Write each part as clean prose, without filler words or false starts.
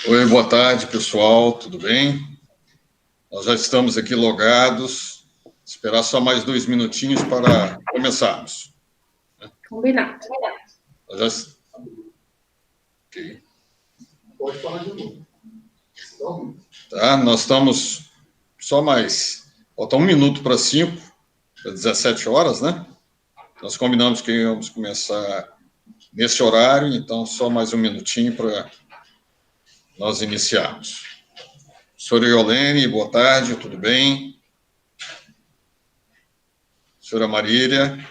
Oi, boa tarde, pessoal, tudo bem? Nós já estamos aqui logados, esperar só mais 2 minutinhos para começarmos. Combinado. Nós já... Okay. Pode falar de novo. Tá, nós estamos só mais... Falta 1 minuto para 5, para 17 horas, né? Nós combinamos que íamos começar nesse horário, então só mais 1 minutinho para nós iniciarmos. Senhora Iolene, boa tarde, tudo bem? Senhora Marília.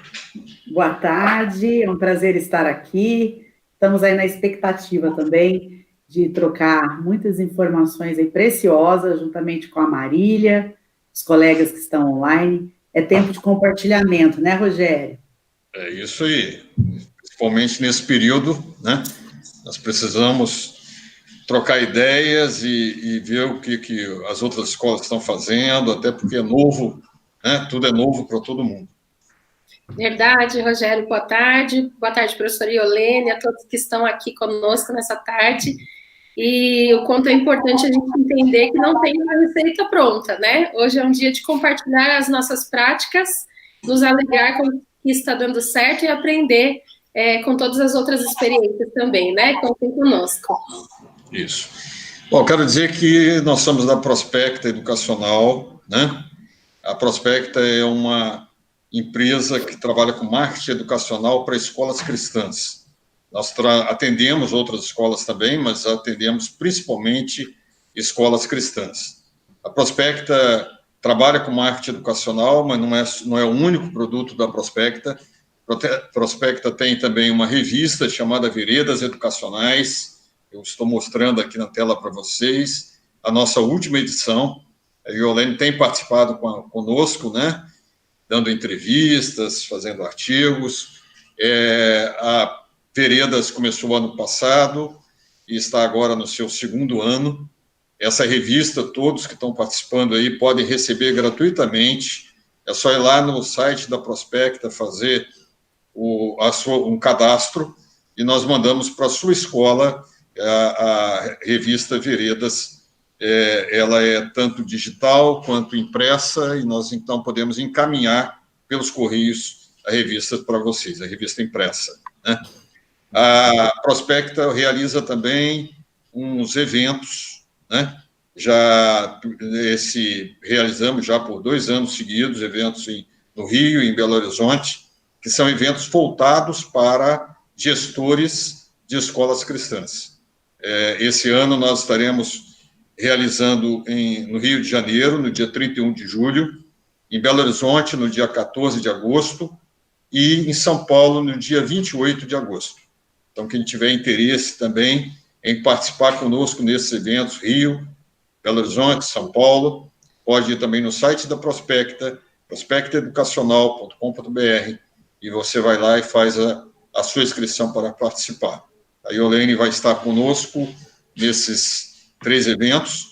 Boa tarde, é um prazer estar aqui. Estamos aí na expectativa também de trocar muitas informações aí preciosas, juntamente com a Marília, os colegas que estão online. É tempo de compartilhamento, né, Rogério? É isso aí. Principalmente nesse período, né? Nós precisamos trocar ideias e ver o que as outras escolas estão fazendo, até porque é novo, né? Tudo é novo para todo mundo. Verdade, Rogério, boa tarde. Boa tarde, professora Iolene, a todos que estão aqui conosco nessa tarde. E o quanto é importante a gente entender que não tem uma receita pronta, né? Hoje é um dia de compartilhar as nossas práticas, nos alegrar com o que está dando certo e aprender com todas as outras experiências também, né? Contem conosco. Isso. Bom, quero dizer que nós somos da Prospecta Educacional, né? A Prospecta é uma empresa que trabalha com marketing educacional para escolas cristãs. Nós atendemos outras escolas também, mas atendemos principalmente escolas cristãs. A Prospecta trabalha com marketing educacional, mas não é o único produto da Prospecta. Prospecta tem também uma revista chamada Veredas Educacionais. Eu estou mostrando aqui na tela para vocês a nossa última edição. A Iolene tem participado conosco, né? Dando entrevistas, fazendo artigos. A Veredas começou ano passado e está agora no seu 2º ano. Essa revista, todos que estão participando aí podem receber gratuitamente. É só ir lá no site da Prospecta, fazer um cadastro e nós mandamos para a sua escola a revista Veredas. Ela é tanto digital quanto impressa e nós, então, podemos encaminhar pelos correios a revista para vocês, a revista impressa, né? A Prospecta realiza também uns eventos, né? Realizamos já por 2 anos seguidos eventos no Rio e em Belo Horizonte, que são eventos voltados para gestores de escolas cristãs. Esse ano nós estaremos realizando no Rio de Janeiro, no dia 31 de julho, em Belo Horizonte, no dia 14 de agosto, e em São Paulo, no dia 28 de agosto. Então, quem tiver interesse também em participar conosco nesses eventos, Rio, Belo Horizonte, São Paulo, pode ir também no site da Prospecta, prospectaeducacional.com.br, e você vai lá e faz a sua inscrição para participar. A Iolene vai estar conosco nesses 3 eventos.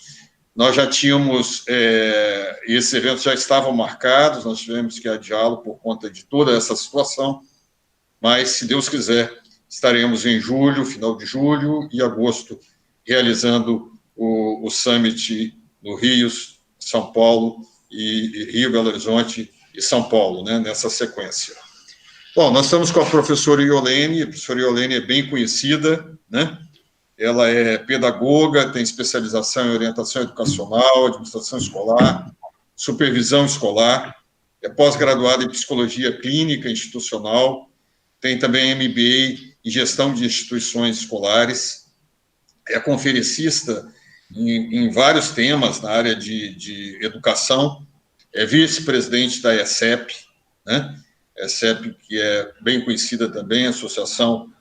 Nós já tínhamos, esses eventos já estavam marcados, nós tivemos que adiá-lo por conta de toda essa situação, mas, se Deus quiser, estaremos em julho, final de julho e agosto, realizando o Summit no Rio, São Paulo, e Rio, Belo Horizonte e São Paulo, né, nessa sequência. Bom, nós estamos com a professora Iolene. A professora Iolene é bem conhecida, né? Ela é pedagoga, tem especialização em orientação educacional, administração escolar, supervisão escolar, é pós-graduada em psicologia clínica institucional, tem também MBA em gestão de instituições escolares, é conferencista em vários temas na área de educação, é vice-presidente da ESEP, né? ESEP, que é bem conhecida também, Associação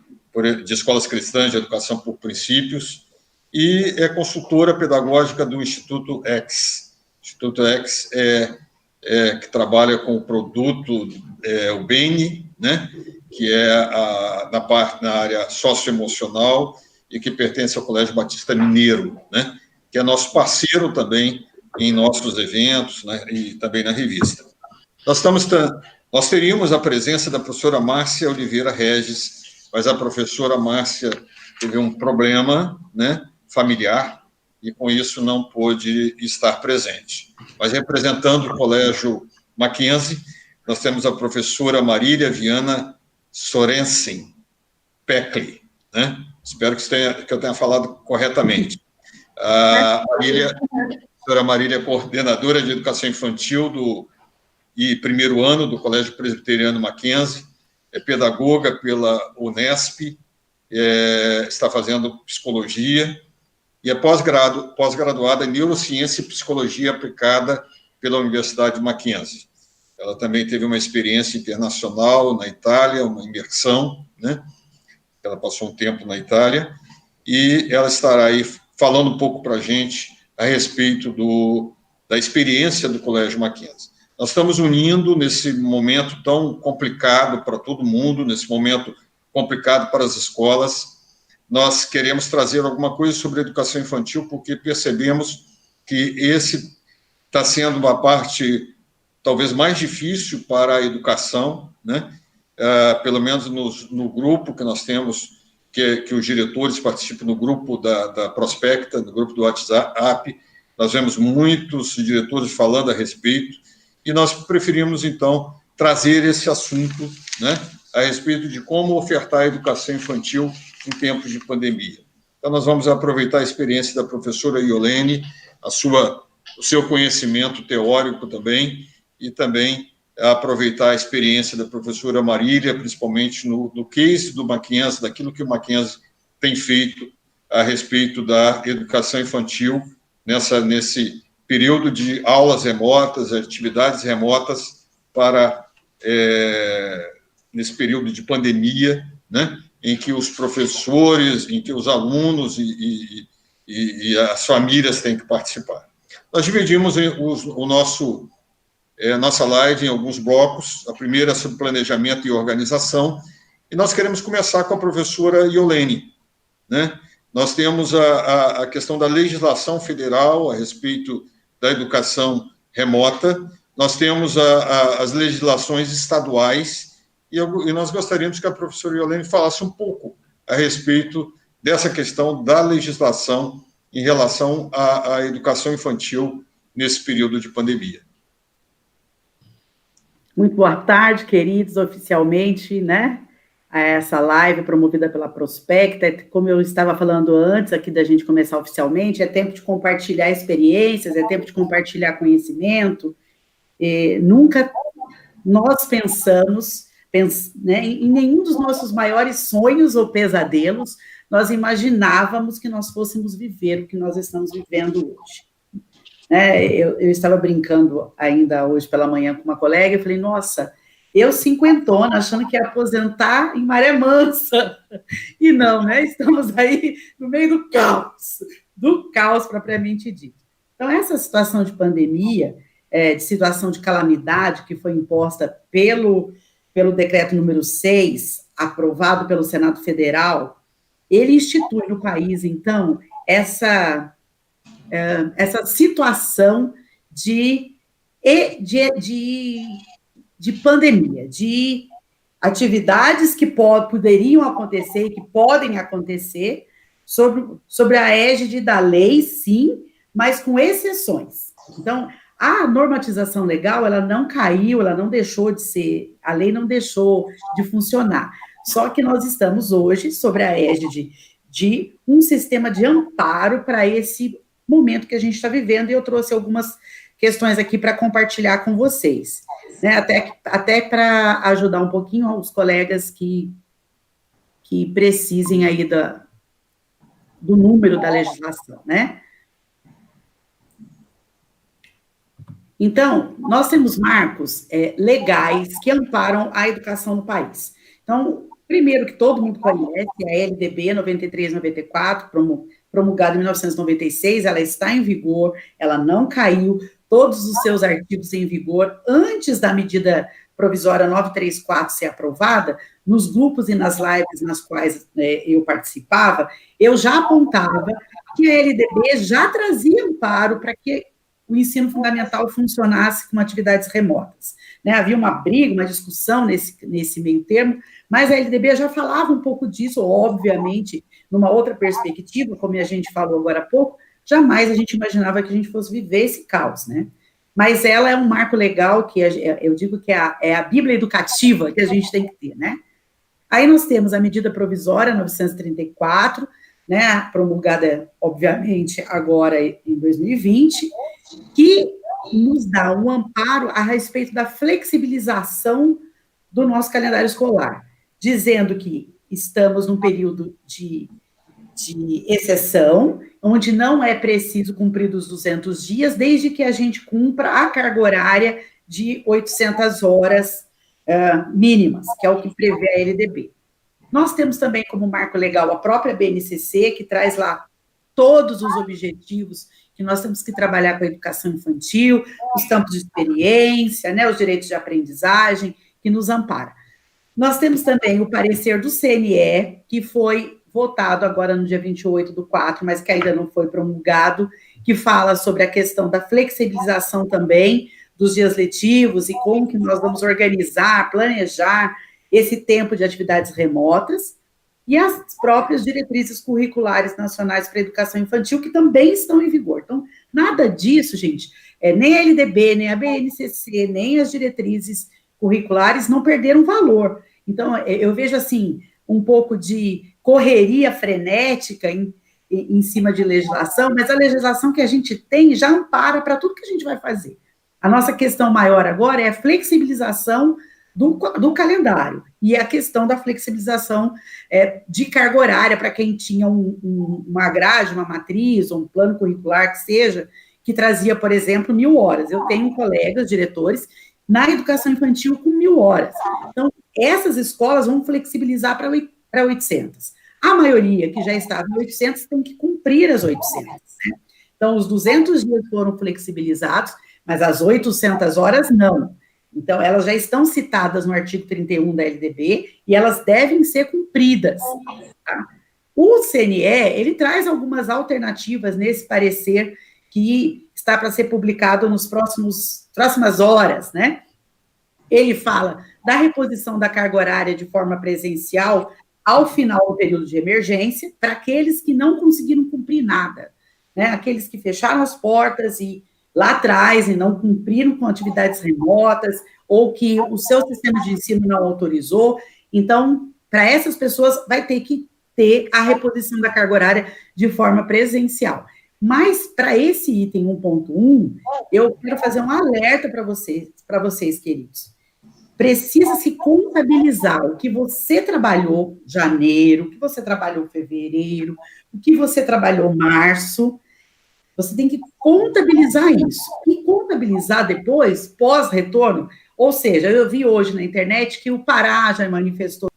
de Escolas Cristãs de Educação por Princípios, e é consultora pedagógica do Instituto X. O Instituto X que trabalha com o produto, o BENI, né, que é na área socioemocional e que pertence ao Colégio Batista Mineiro, né, que é nosso parceiro também em nossos eventos, né, e também na revista. Nós teríamos a presença da professora Márcia Oliveira Regis, mas a professora Márcia teve um problema, né, familiar, e com isso não pôde estar presente. Mas representando o Colégio Mackenzie, nós temos a professora Marília Viana Sorensen Peckley, né? Espero que eu tenha falado corretamente. A professora Marília é coordenadora de educação infantil e primeiro ano do Colégio Presbiteriano Mackenzie, é pedagoga pela Unesp, está fazendo psicologia, e é pós-graduada em Neurociência e Psicologia Aplicada pela Universidade Mackenzie. Ela também teve uma experiência internacional na Itália, uma imersão, né? Ela passou um tempo na Itália, e ela estará aí falando um pouco para a gente a respeito da experiência do Colégio Mackenzie. Nós estamos unindo nesse momento tão complicado para todo mundo, nesse momento complicado para as escolas. Nós queremos trazer alguma coisa sobre a educação infantil, porque percebemos que esse está sendo uma parte talvez mais difícil para a educação, né? Pelo menos no grupo que nós temos, que os diretores participam no grupo da Prospecta, no grupo do WhatsApp, nós vemos muitos diretores falando a respeito, e nós preferimos, então, trazer esse assunto, né, a respeito de como ofertar a educação infantil em tempos de pandemia. Então, nós vamos aproveitar a experiência da professora Iolene, o seu conhecimento teórico também, e também aproveitar a experiência da professora Marília, principalmente no case do Mackenzie, daquilo que o Mackenzie tem feito a respeito da educação infantil nesse período de aulas remotas, atividades remotas nesse período de pandemia, né, em que os professores, em que os alunos e as famílias têm que participar. Nós dividimos nossa live em alguns blocos. A primeira é sobre planejamento e organização, e nós queremos começar com a professora Iolene, né? Nós temos a questão da legislação federal a respeito da educação remota, nós temos as legislações estaduais, e nós gostaríamos que a professora Iolene falasse um pouco a respeito dessa questão da legislação em relação à educação infantil nesse período de pandemia. Muito boa tarde, queridos, oficialmente, né? Essa live promovida pela Prospecta, como eu estava falando antes aqui da gente começar oficialmente, é tempo de compartilhar experiências, é tempo de compartilhar conhecimento. Nunca nós pensamos, né, em nenhum dos nossos maiores sonhos ou pesadelos, nós imaginávamos que nós fôssemos viver o que nós estamos vivendo hoje. Eu estava brincando ainda hoje pela manhã com uma colega, e falei, nossa, eu cinquentona, achando que ia aposentar em maré mansa, e não, né, estamos aí no meio do caos propriamente dito. Então, essa situação de pandemia, de situação de calamidade que foi imposta pelo decreto número 6, aprovado pelo Senado Federal, ele institui no país, então, essa situação de pandemia, de atividades que poderiam acontecer e que podem acontecer sobre a égide da lei, sim, mas com exceções. Então, a normatização legal, ela não caiu, ela não deixou de ser, a lei não deixou de funcionar. Só que nós estamos hoje sobre a égide de um sistema de amparo para esse momento que a gente está vivendo, e eu trouxe algumas questões aqui para compartilhar com vocês, né? Até para ajudar um pouquinho os colegas que precisem aí do número da legislação, né? Então, nós temos marcos legais que amparam a educação no país. Então, primeiro que todo mundo conhece, a LDB 93/94, promulgada em 1996, ela está em vigor, ela não caiu, todos os seus artigos em vigor, antes da medida provisória 934 ser aprovada, nos grupos e nas lives nas quais eu participava, eu já apontava que a LDB já trazia amparo para que o ensino fundamental funcionasse com atividades remotas. Havia uma briga, uma discussão nesse meio termo, Mas a LDB já falava um pouco disso, obviamente, numa outra perspectiva, como a gente falou agora há pouco, jamais a gente imaginava que a gente fosse viver esse caos, né? Mas ela é um marco legal que eu digo que é a Bíblia educativa que a gente tem que ter, né? Aí nós temos a medida provisória 934, né, promulgada, obviamente, agora em 2020, que nos dá um amparo a respeito da flexibilização do nosso calendário escolar, dizendo que estamos num período de exceção, onde não é preciso cumprir os 200 dias, desde que a gente cumpra a carga horária de 800 horas mínimas, que é o que prevê a LDB. Nós temos também como marco legal a própria BNCC, que traz lá todos os objetivos que nós temos que trabalhar com a educação infantil, os campos de experiência, né, os direitos de aprendizagem, que nos ampara. Nós temos também o parecer do CNE, que foi votado agora no dia 28/4, mas que ainda não foi promulgado, que fala sobre a questão da flexibilização também dos dias letivos e como que nós vamos organizar, planejar esse tempo de atividades remotas, e as próprias diretrizes curriculares nacionais para a educação infantil, que também estão em vigor. Então, nada disso, gente, nem a LDB, nem a BNCC, nem as diretrizes curriculares não perderam valor. Então, eu vejo, assim, um pouco de correria frenética em cima de legislação, mas a legislação que a gente tem já ampara para tudo que a gente vai fazer. A nossa questão maior agora é a flexibilização do calendário, e a questão da flexibilização de carga horária para quem tinha uma grade, uma matriz, ou um plano curricular que seja, que trazia, por exemplo, 1.000 horas. Eu tenho colegas, diretores, na educação infantil com 1.000 horas. Então, essas escolas vão flexibilizar para 800. A maioria que já estava em 800 tem que cumprir as 800. Né? Então, os 200 dias foram flexibilizados, mas as 800 horas não. Então, elas já estão citadas no artigo 31 da LDB e elas devem ser cumpridas. Tá? O CNE, ele traz algumas alternativas nesse parecer que está para ser publicado nos próximas horas, né? Ele fala da reposição da carga horária de forma presencial ao final do período de emergência, para aqueles que não conseguiram cumprir nada, né? Aqueles que fecharam as portas e lá atrás e não cumpriram com atividades remotas, ou que o seu sistema de ensino não autorizou. Então, para essas pessoas, vai ter que ter a reposição da carga horária de forma presencial. Mas, para esse item 1.1, eu quero fazer um alerta para vocês, queridos. Precisa se contabilizar o que você trabalhou em janeiro, o que você trabalhou em fevereiro, o que você trabalhou em março. Você tem que contabilizar isso. E contabilizar depois, pós-retorno. Ou seja, eu vi hoje na internet que o Pará já manifestou.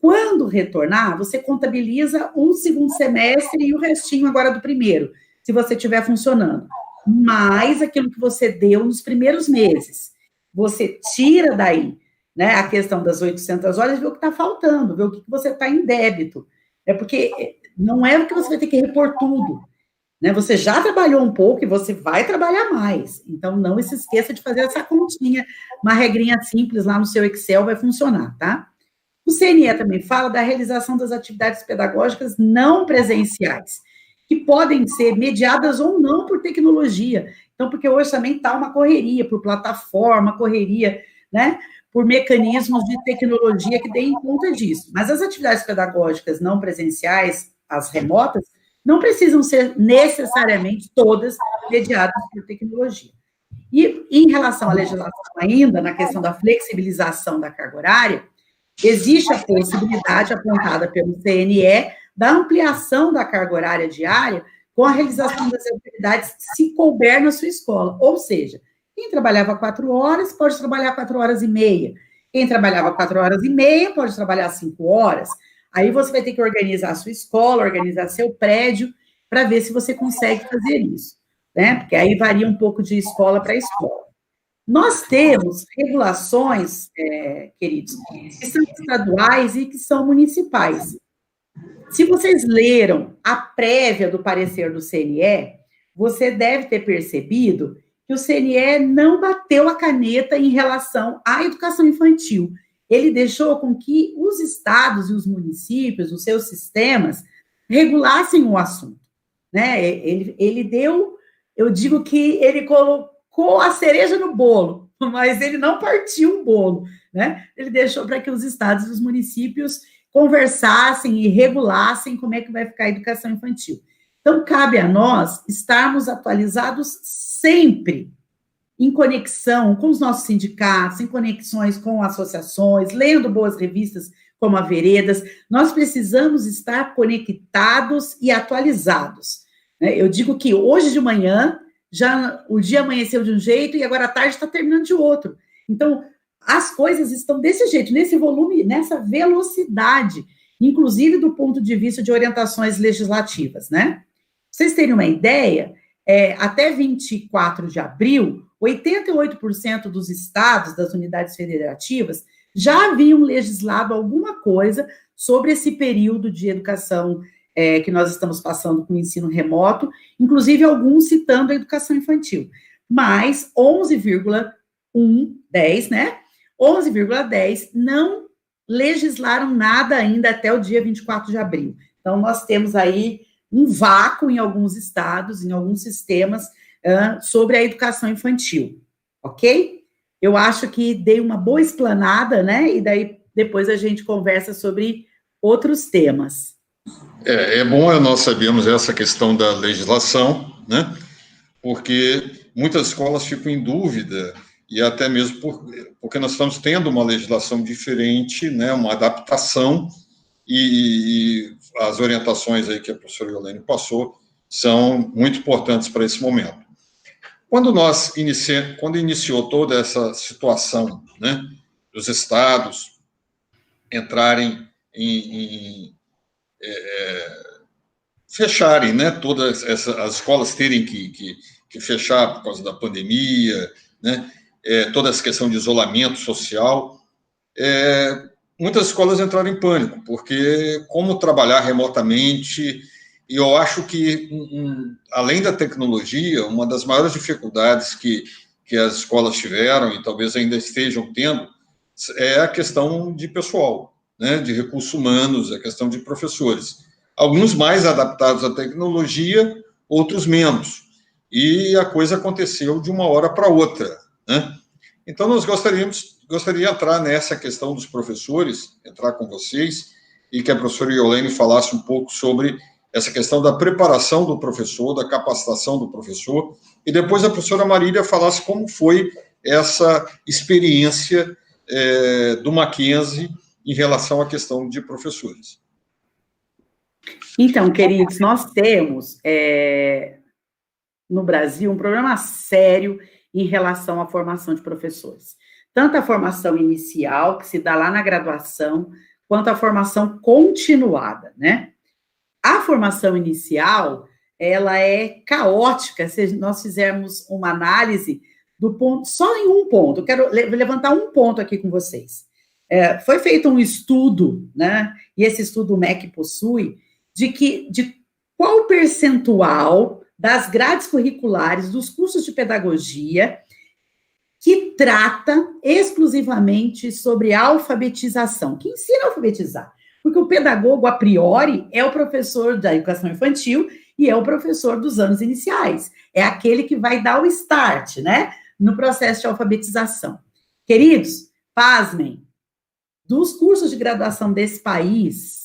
Quando retornar, você contabiliza um segundo semestre e o restinho agora do primeiro, se você estiver funcionando. Mais aquilo que você deu nos primeiros meses. Você tira daí, né, a questão das 800 horas e vê o que está faltando, vê o que você está em débito. Porque não é que você vai ter que repor tudo, né? Você já trabalhou um pouco e você vai trabalhar mais. Então, não se esqueça de fazer essa continha, uma regrinha simples lá no seu Excel vai funcionar, tá? O CNE também fala da realização das atividades pedagógicas não presenciais, que podem ser mediadas ou não por tecnologia. Então, porque hoje também está uma correria por plataforma, correria, né, por mecanismos de tecnologia que deem conta disso. Mas as atividades pedagógicas não presenciais, as remotas, não precisam ser necessariamente todas mediadas por tecnologia. E em relação à legislação ainda, na questão da flexibilização da carga horária, existe a possibilidade apontada pelo CNE da ampliação da carga horária diária com a realização das atividades se couber na sua escola. Ou seja, quem trabalhava 4 horas pode trabalhar 4 horas e meia. Quem trabalhava 4 horas e meia pode trabalhar 5 horas. Aí você vai ter que organizar a sua escola, organizar seu prédio, para ver se você consegue fazer isso, né? Porque aí varia um pouco de escola para escola. Nós temos regulações, queridos, que são estaduais e que são municipais. Se vocês leram a prévia do parecer do CNE, você deve ter percebido que o CNE não bateu a caneta em relação à educação infantil. Ele deixou com que os estados e os municípios, os seus sistemas, regulassem o assunto, né? Ele deu, eu digo que ele colocou a cereja no bolo, mas ele não partiu o bolo, né? Ele deixou para que os estados e os municípios conversassem e regulassem como é que vai ficar a educação infantil. Então, cabe a nós estarmos atualizados sempre, em conexão com os nossos sindicatos, em conexões com associações, lendo boas revistas como a Veredas. Nós precisamos estar conectados e atualizados. Eu digo que hoje de manhã, já o dia amanheceu de um jeito e agora à tarde está terminando de outro. Então, as coisas estão desse jeito, nesse volume, nessa velocidade, inclusive do ponto de vista de orientações legislativas, né? Pra vocês terem uma ideia, até 24 de abril, 88% dos estados, das unidades federativas, já haviam legislado alguma coisa sobre esse período de educação que nós estamos passando com o ensino remoto, inclusive alguns citando a educação infantil. Mas 11,10, né? 11,10 não legislaram nada ainda até o dia 24 de abril. Então, nós temos aí um vácuo em alguns estados, em alguns sistemas, sobre a educação infantil, ok? Eu acho que dei uma boa explanada, né? E daí depois a gente conversa sobre outros temas. É bom nós sabermos essa questão da legislação, né? Porque muitas escolas ficam em dúvida, e até mesmo porque nós estamos tendo uma legislação diferente, né? Uma adaptação, e as orientações aí que a professora Iolene passou são muito importantes para esse momento. Quando iniciou toda essa situação, né, dos estados entrarem fecharem, né, todas as escolas terem que fechar por causa da pandemia, né, toda essa questão de isolamento social, muitas escolas entraram em pânico, porque como trabalhar remotamente. E eu acho que, além da tecnologia, uma das maiores dificuldades que as escolas tiveram, e talvez ainda estejam tendo, é a questão de pessoal, né, de recursos humanos, a questão de professores. Alguns mais adaptados à tecnologia, outros menos. E a coisa aconteceu de uma hora para outra, né? Então, nós gostaria de entrar nessa questão dos professores, entrar com vocês, e que a professora Iolene falasse um pouco sobre essa questão da preparação do professor, da capacitação do professor, e depois a professora Marília falasse como foi essa experiência do Mackenzie em relação à questão de professores. Então, queridos, nós temos no Brasil um problema sério em relação à formação de professores. Tanto a formação inicial, que se dá lá na graduação, quanto a formação continuada, né? A formação inicial, ela é caótica, se nós fizermos uma análise do ponto, só em um ponto, eu quero levantar um ponto aqui com vocês. Foi feito um estudo, né, e esse estudo o MEC possui, de qual percentual das grades curriculares dos cursos de pedagogia que trata exclusivamente sobre alfabetização, que ensina a alfabetizar. Porque o pedagogo, a priori, é o professor da educação infantil e é o professor dos anos iniciais. É aquele que vai dar o start, né, no processo de alfabetização. Queridos, pasmem, dos cursos de graduação desse país,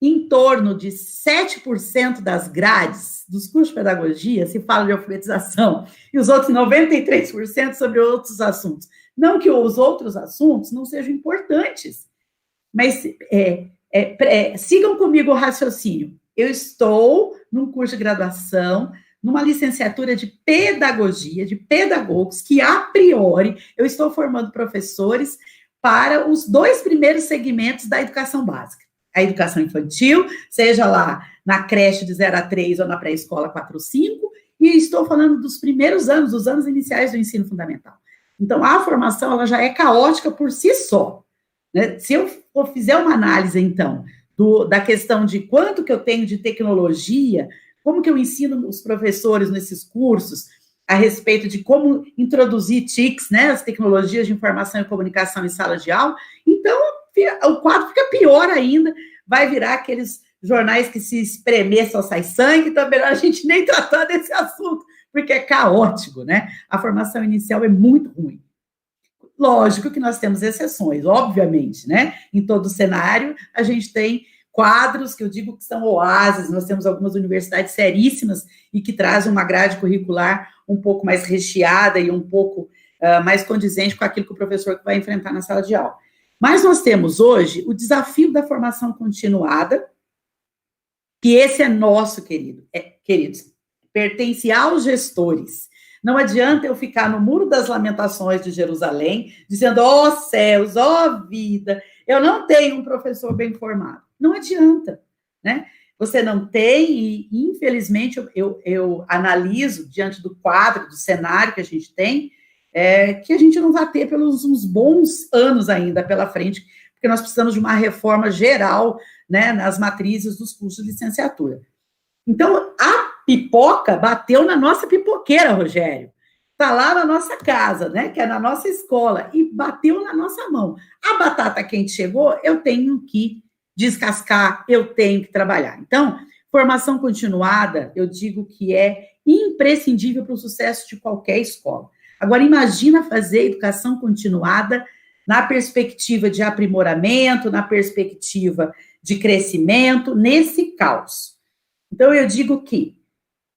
em torno de 7% das grades dos cursos de pedagogia se fala de alfabetização, e os outros 93% sobre outros assuntos. Não que os outros assuntos não sejam importantes, mas sigam comigo o raciocínio. Eu estou num curso de graduação, numa licenciatura de pedagogia, de pedagogos, que a priori eu estou formando professores para os 2 primeiros segmentos da educação básica. A educação infantil, seja lá na creche de 0 a 3 ou na pré-escola 4 ou 5, e estou falando dos primeiros anos, dos anos iniciais do ensino fundamental. Então, a formação ela já é caótica por si só. Né? Se eu fizer uma análise, então, da questão de quanto que eu tenho de tecnologia, como que eu ensino os professores nesses cursos, a respeito de como introduzir TICs, né, as tecnologias de informação e comunicação em sala de aula. Então, o quadro fica pior ainda, vai virar aqueles jornais que se espremer só sai sangue, então é melhor a gente nem tratar desse assunto, porque é caótico, né? A formação inicial é muito ruim. Lógico que nós temos exceções, obviamente, né? Em todo cenário, a gente tem quadros que eu digo que são oásis, nós temos algumas universidades seríssimas e que trazem uma grade curricular um pouco mais recheada e um pouco mais condizente com aquilo que o professor vai enfrentar na sala de aula. Mas nós temos hoje o desafio da formação continuada, que esse é nosso, queridos, pertence aos gestores. Não adianta eu ficar no Muro das Lamentações de Jerusalém, dizendo, ó céus, ó vida, eu não tenho um professor bem formado. Não adianta, né? Você não tem, e infelizmente eu analiso, diante do quadro, do cenário que a gente tem, que a gente não vai ter pelos uns bons anos ainda pela frente, porque nós precisamos de uma reforma geral, né, nas matrizes dos cursos de licenciatura. Então, a pipoca bateu na nossa pipoqueira, Rogério. Está lá na nossa casa, né, que é na nossa escola, e bateu na nossa mão. A batata quente chegou, eu tenho que descascar, eu tenho que trabalhar. Então, formação continuada, eu digo que é imprescindível para o sucesso de qualquer escola. Agora, imagina fazer educação continuada na perspectiva de aprimoramento, na perspectiva de crescimento, nesse caos. Então, eu digo que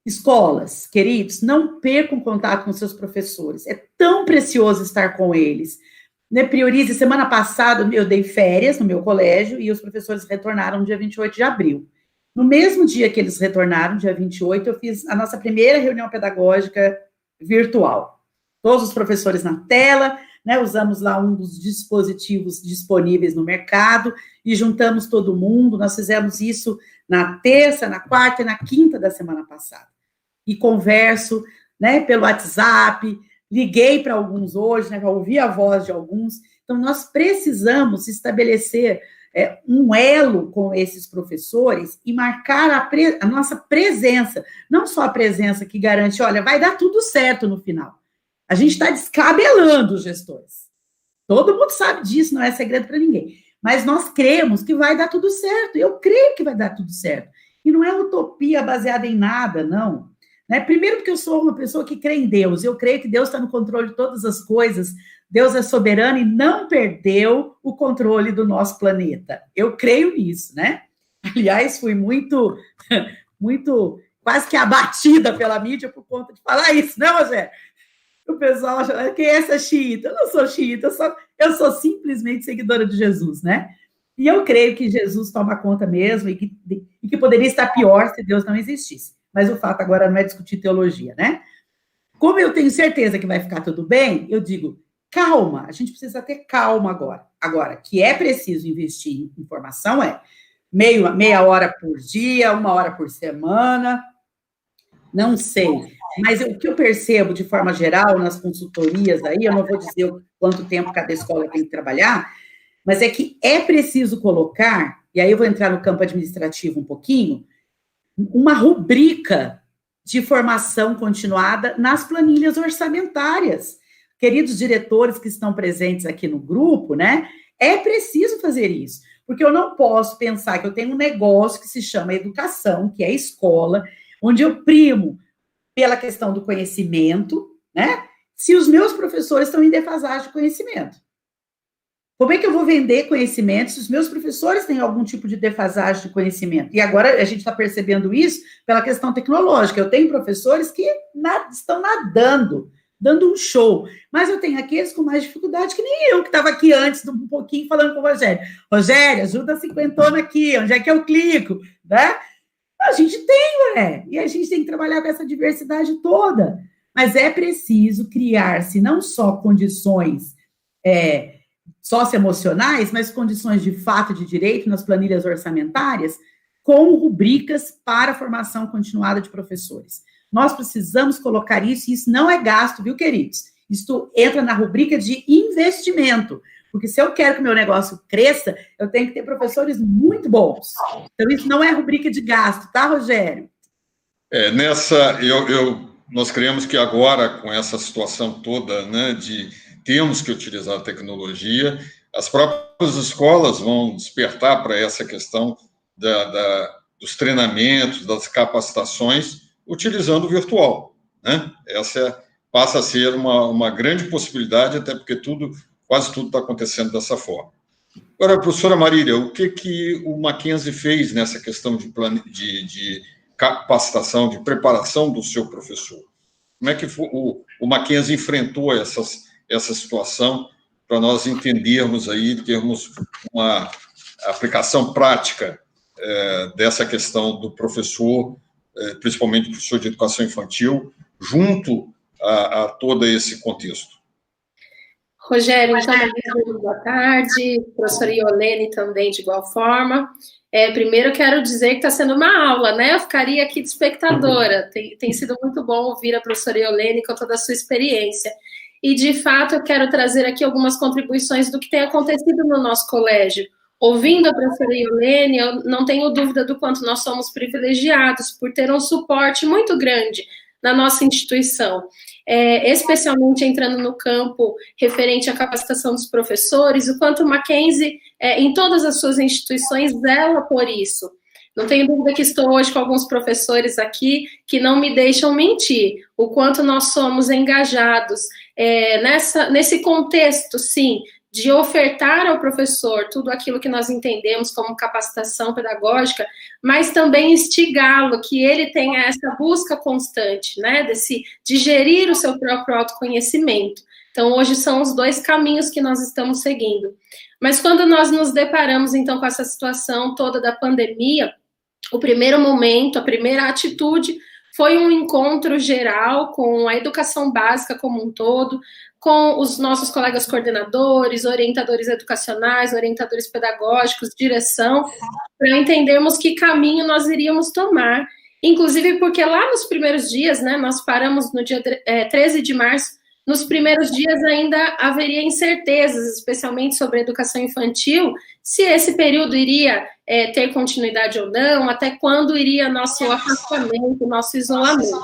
escolas, queridos, não percam contato com seus professores. É tão precioso estar com eles. Né, priorize. Semana passada, eu dei férias no meu colégio e os professores retornaram no dia 28 de abril. No mesmo dia que eles retornaram, dia 28, eu fiz a nossa primeira reunião pedagógica virtual. Todos os professores na tela, né, usamos lá um dos dispositivos disponíveis no mercado e juntamos todo mundo. Nós fizemos isso na terça, na quarta e na quinta da semana passada. E converso, né, pelo WhatsApp, liguei para alguns hoje, né, para ouvir a voz de alguns. Então, nós precisamos estabelecer um elo com esses professores e marcar a nossa presença, não só a presença que garante, olha, vai dar tudo certo no final. A gente está descabelando os gestores. Todo mundo sabe disso, não é segredo para ninguém. Mas nós cremos que vai dar tudo certo. Eu creio que vai dar tudo certo. E não é utopia baseada em nada, não. Né? Primeiro porque eu sou uma pessoa que crê em Deus. Eu creio que Deus está no controle de todas as coisas. Deus é soberano e não perdeu o controle do nosso planeta. Eu creio nisso, né? Aliás, fui muito, quase que abatida pela mídia por conta de falar isso, né, Rogério? O pessoal acha, quem é essa xiita? Eu não sou xiita, eu sou simplesmente seguidora de Jesus, né? E eu creio que Jesus toma conta mesmo e que poderia estar pior se Deus não existisse. Mas o fato agora não é discutir teologia, né? Como eu tenho certeza que vai ficar tudo bem, eu digo, calma, a gente precisa ter calma agora. Agora, que é preciso investir em informação meia hora por dia, 1 hora por semana, não sei. Mas o que eu percebo, de forma geral, nas consultorias aí, eu não vou dizer quanto tempo cada escola tem que trabalhar, mas é que é preciso colocar, e aí eu vou entrar no campo administrativo um pouquinho, uma rubrica de formação continuada nas planilhas orçamentárias. Queridos diretores que estão presentes aqui no grupo, né? É preciso fazer isso, porque eu não posso pensar que eu tenho um negócio que se chama educação, que é escola, onde eu primo pela questão do conhecimento, né? Se os meus professores estão em defasagem de conhecimento. Como é que eu vou vender conhecimento se os meus professores têm algum tipo de defasagem de conhecimento? E agora a gente está percebendo isso pela questão tecnológica. Eu tenho professores que estão nadando, dando um show. Mas eu tenho aqueles com mais dificuldade, que nem eu, que estava aqui antes, um pouquinho, falando com o Rogério. Rogério, ajuda a 50 aqui, onde é que eu clico? Né? A gente tem, e a gente tem que trabalhar com essa diversidade toda. Mas é preciso criar-se não só condições socioemocionais, mas condições de fato de direito nas planilhas orçamentárias, com rubricas para a formação continuada de professores. Nós precisamos colocar isso, e isso não é gasto, viu, queridos? Isso entra na rubrica de investimento, porque se eu quero que o meu negócio cresça, eu tenho que ter professores muito bons. Então, isso não é rubrica de gasto, tá, Rogério? Eu nós creemos que agora, com essa situação toda, né, de temos que utilizar a tecnologia, as próprias escolas vão despertar para essa questão dos treinamentos, das capacitações, utilizando o virtual, né? Essa passa a ser uma grande possibilidade, até porque quase tudo está acontecendo dessa forma. Agora, professora Marília, o que o Mackenzie fez nessa questão de capacitação, de preparação do seu professor? Como é que o Mackenzie enfrentou essa situação para nós entendermos aí, termos uma aplicação prática dessa questão do professor, principalmente professor de educação infantil, junto a todo esse contexto? Rogério, então, boa tarde, professora Iolene também, de igual forma. Primeiro, eu quero dizer que está sendo uma aula, né? Eu ficaria aqui de espectadora. Tem sido muito bom ouvir a professora Iolene com toda a sua experiência. E, de fato, eu quero trazer aqui algumas contribuições do que tem acontecido no nosso colégio. Ouvindo a professora Iolene, eu não tenho dúvida do quanto nós somos privilegiados por ter um suporte muito grande na nossa instituição, especialmente entrando no campo referente à capacitação dos professores, o quanto o Mackenzie, em todas as suas instituições, zela por isso. Não tenho dúvida que estou hoje com alguns professores aqui que não me deixam mentir, o quanto nós somos engajados nesse contexto, sim, de ofertar ao professor tudo aquilo que nós entendemos como capacitação pedagógica, mas também instigá-lo, que ele tenha essa busca constante, né, de gerir o seu próprio autoconhecimento. Então, hoje são os dois caminhos que nós estamos seguindo. Mas quando nós nos deparamos, então, com essa situação toda da pandemia, o primeiro momento, a primeira atitude foi um encontro geral com a educação básica como um todo, com os nossos colegas coordenadores, orientadores educacionais, orientadores pedagógicos, direção, para entendermos que caminho nós iríamos tomar. Inclusive porque lá nos primeiros dias, né, nós paramos no dia 13 de março, nos primeiros dias ainda haveria incertezas, especialmente sobre a educação infantil, se esse período iria ter continuidade ou não, até quando iria nosso afastamento, nosso isolamento.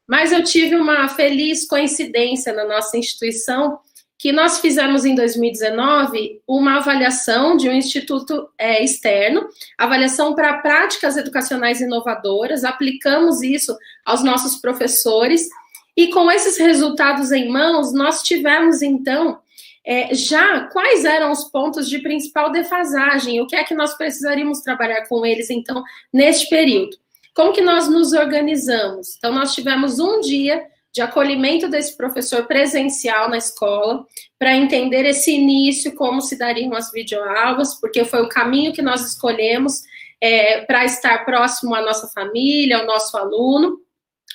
Mas eu tive uma feliz coincidência na nossa instituição, que nós fizemos em 2019 uma avaliação de um instituto externo, avaliação para práticas educacionais inovadoras, aplicamos isso aos nossos professores, e com esses resultados em mãos, nós tivemos, então, já quais eram os pontos de principal defasagem, o que é que nós precisaríamos trabalhar com eles, então, neste período. Como que nós nos organizamos? Então, nós tivemos um dia de acolhimento desse professor presencial na escola, para entender esse início, como se dariam as videoaulas, porque foi o caminho que nós escolhemos para estar próximo à nossa família, ao nosso aluno.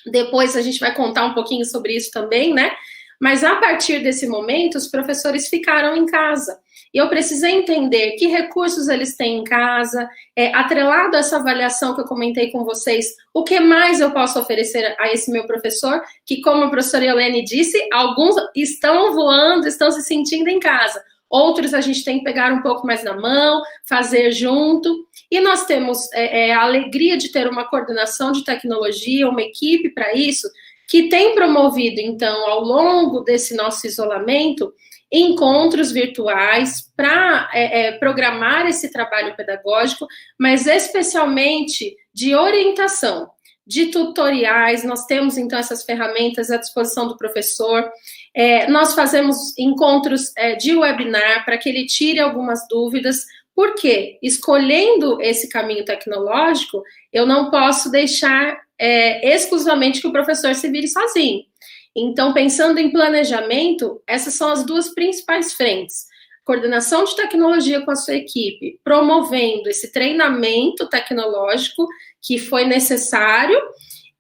Depois a gente vai contar um pouquinho sobre isso também, né? Mas a partir desse momento, os professores ficaram em casa. E eu precisei entender que recursos eles têm em casa, atrelado a essa avaliação que eu comentei com vocês, o que mais eu posso oferecer a esse meu professor, que, como a professora Iolene disse, alguns estão voando, estão se sentindo em casa. Outros a gente tem que pegar um pouco mais na mão, fazer junto. E nós temos a alegria de ter uma coordenação de tecnologia, uma equipe para isso, que tem promovido, então, ao longo desse nosso isolamento, encontros virtuais para programar esse trabalho pedagógico, mas especialmente de orientação, de tutoriais. Nós temos, então, essas ferramentas à disposição do professor. Nós fazemos encontros de webinar para que ele tire algumas dúvidas, porque, escolhendo esse caminho tecnológico, eu não posso deixar exclusivamente que o professor se vire sozinho. Então, pensando em planejamento, essas são as duas principais frentes. Coordenação de tecnologia com a sua equipe, promovendo esse treinamento tecnológico que foi necessário,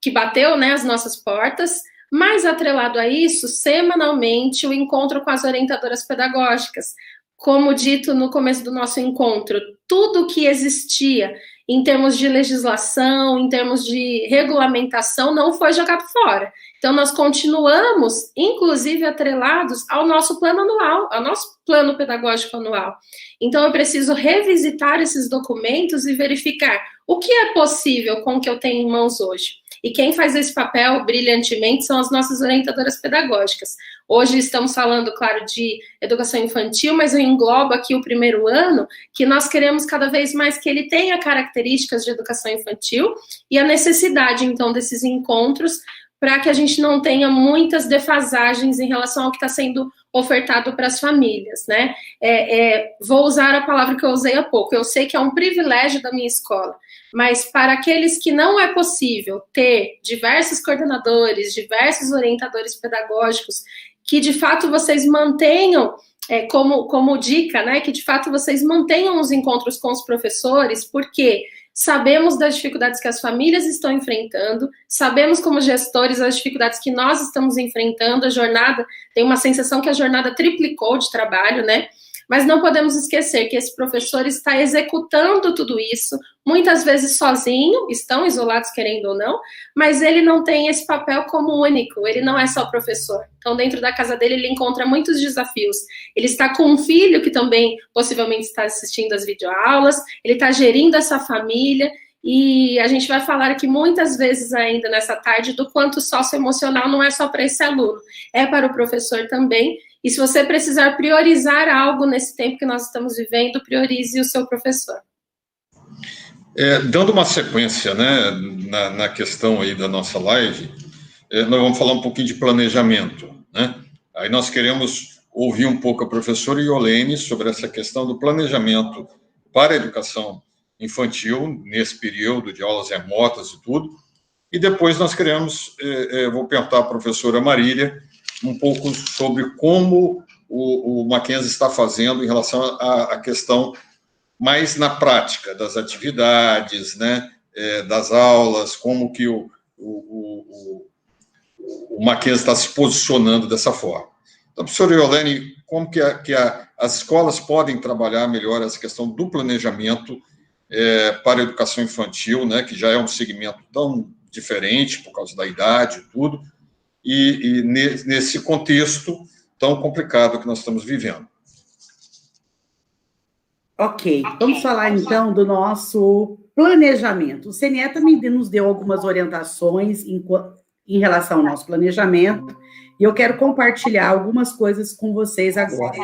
que bateu, né, as nossas portas, mas atrelado a isso, semanalmente, o encontro com as orientadoras pedagógicas. Como dito no começo do nosso encontro, tudo que existia em termos de legislação, em termos de regulamentação, não foi jogado fora. Então, nós continuamos, inclusive, atrelados ao nosso plano anual, ao nosso plano pedagógico anual. Então, eu preciso revisitar esses documentos e verificar o que é possível com o que eu tenho em mãos hoje. E quem faz esse papel brilhantemente são as nossas orientadoras pedagógicas. Hoje estamos falando, claro, de educação infantil, mas eu englobo aqui o primeiro ano, que nós queremos cada vez mais que ele tenha características de educação infantil e a necessidade, então, desses encontros para que a gente não tenha muitas defasagens em relação ao que está sendo ofertado para as famílias, né? Vou usar a palavra que eu usei há pouco. Eu sei que é um privilégio da minha escola, mas para aqueles que não é possível ter diversos coordenadores, diversos orientadores pedagógicos, que de fato vocês mantenham, como dica, né? Que de fato vocês mantenham os encontros com os professores, porque sabemos das dificuldades que as famílias estão enfrentando, sabemos como gestores as dificuldades que nós estamos enfrentando, a jornada, tem uma sensação que a jornada triplicou de trabalho, né? Mas não podemos esquecer que esse professor está executando tudo isso, muitas vezes sozinho, estão isolados querendo ou não, mas ele não tem esse papel como único, ele não é só professor. Então, dentro da casa dele, ele encontra muitos desafios. Ele está com um filho que também possivelmente está assistindo às videoaulas, ele está gerindo essa família, e a gente vai falar aqui muitas vezes ainda nessa tarde do quanto o socioemocional não é só para esse aluno, é para o professor também. E se você precisar priorizar algo nesse tempo que nós estamos vivendo, priorize o seu professor. Dando uma sequência, né, na questão aí da nossa live, nós vamos falar um pouquinho de planejamento, né? Aí nós queremos ouvir um pouco a professora Iolene sobre essa questão do planejamento para a educação infantil, nesse período de aulas remotas e tudo. E depois nós queremos, vou perguntar à professora Marília, um pouco sobre como o Mackenzie está fazendo em relação à questão mais na prática das atividades, né, das aulas, como que o Mackenzie está se posicionando dessa forma. Então, professora Iolene, como que as escolas podem trabalhar melhor essa questão do planejamento para a educação infantil, né, que já é um segmento tão diferente por causa da idade e tudo, e nesse contexto tão complicado que nós estamos vivendo. Ok, vamos falar então do nosso planejamento. O CNE também nos deu algumas orientações em relação ao nosso planejamento, e eu quero compartilhar algumas coisas com vocês agora.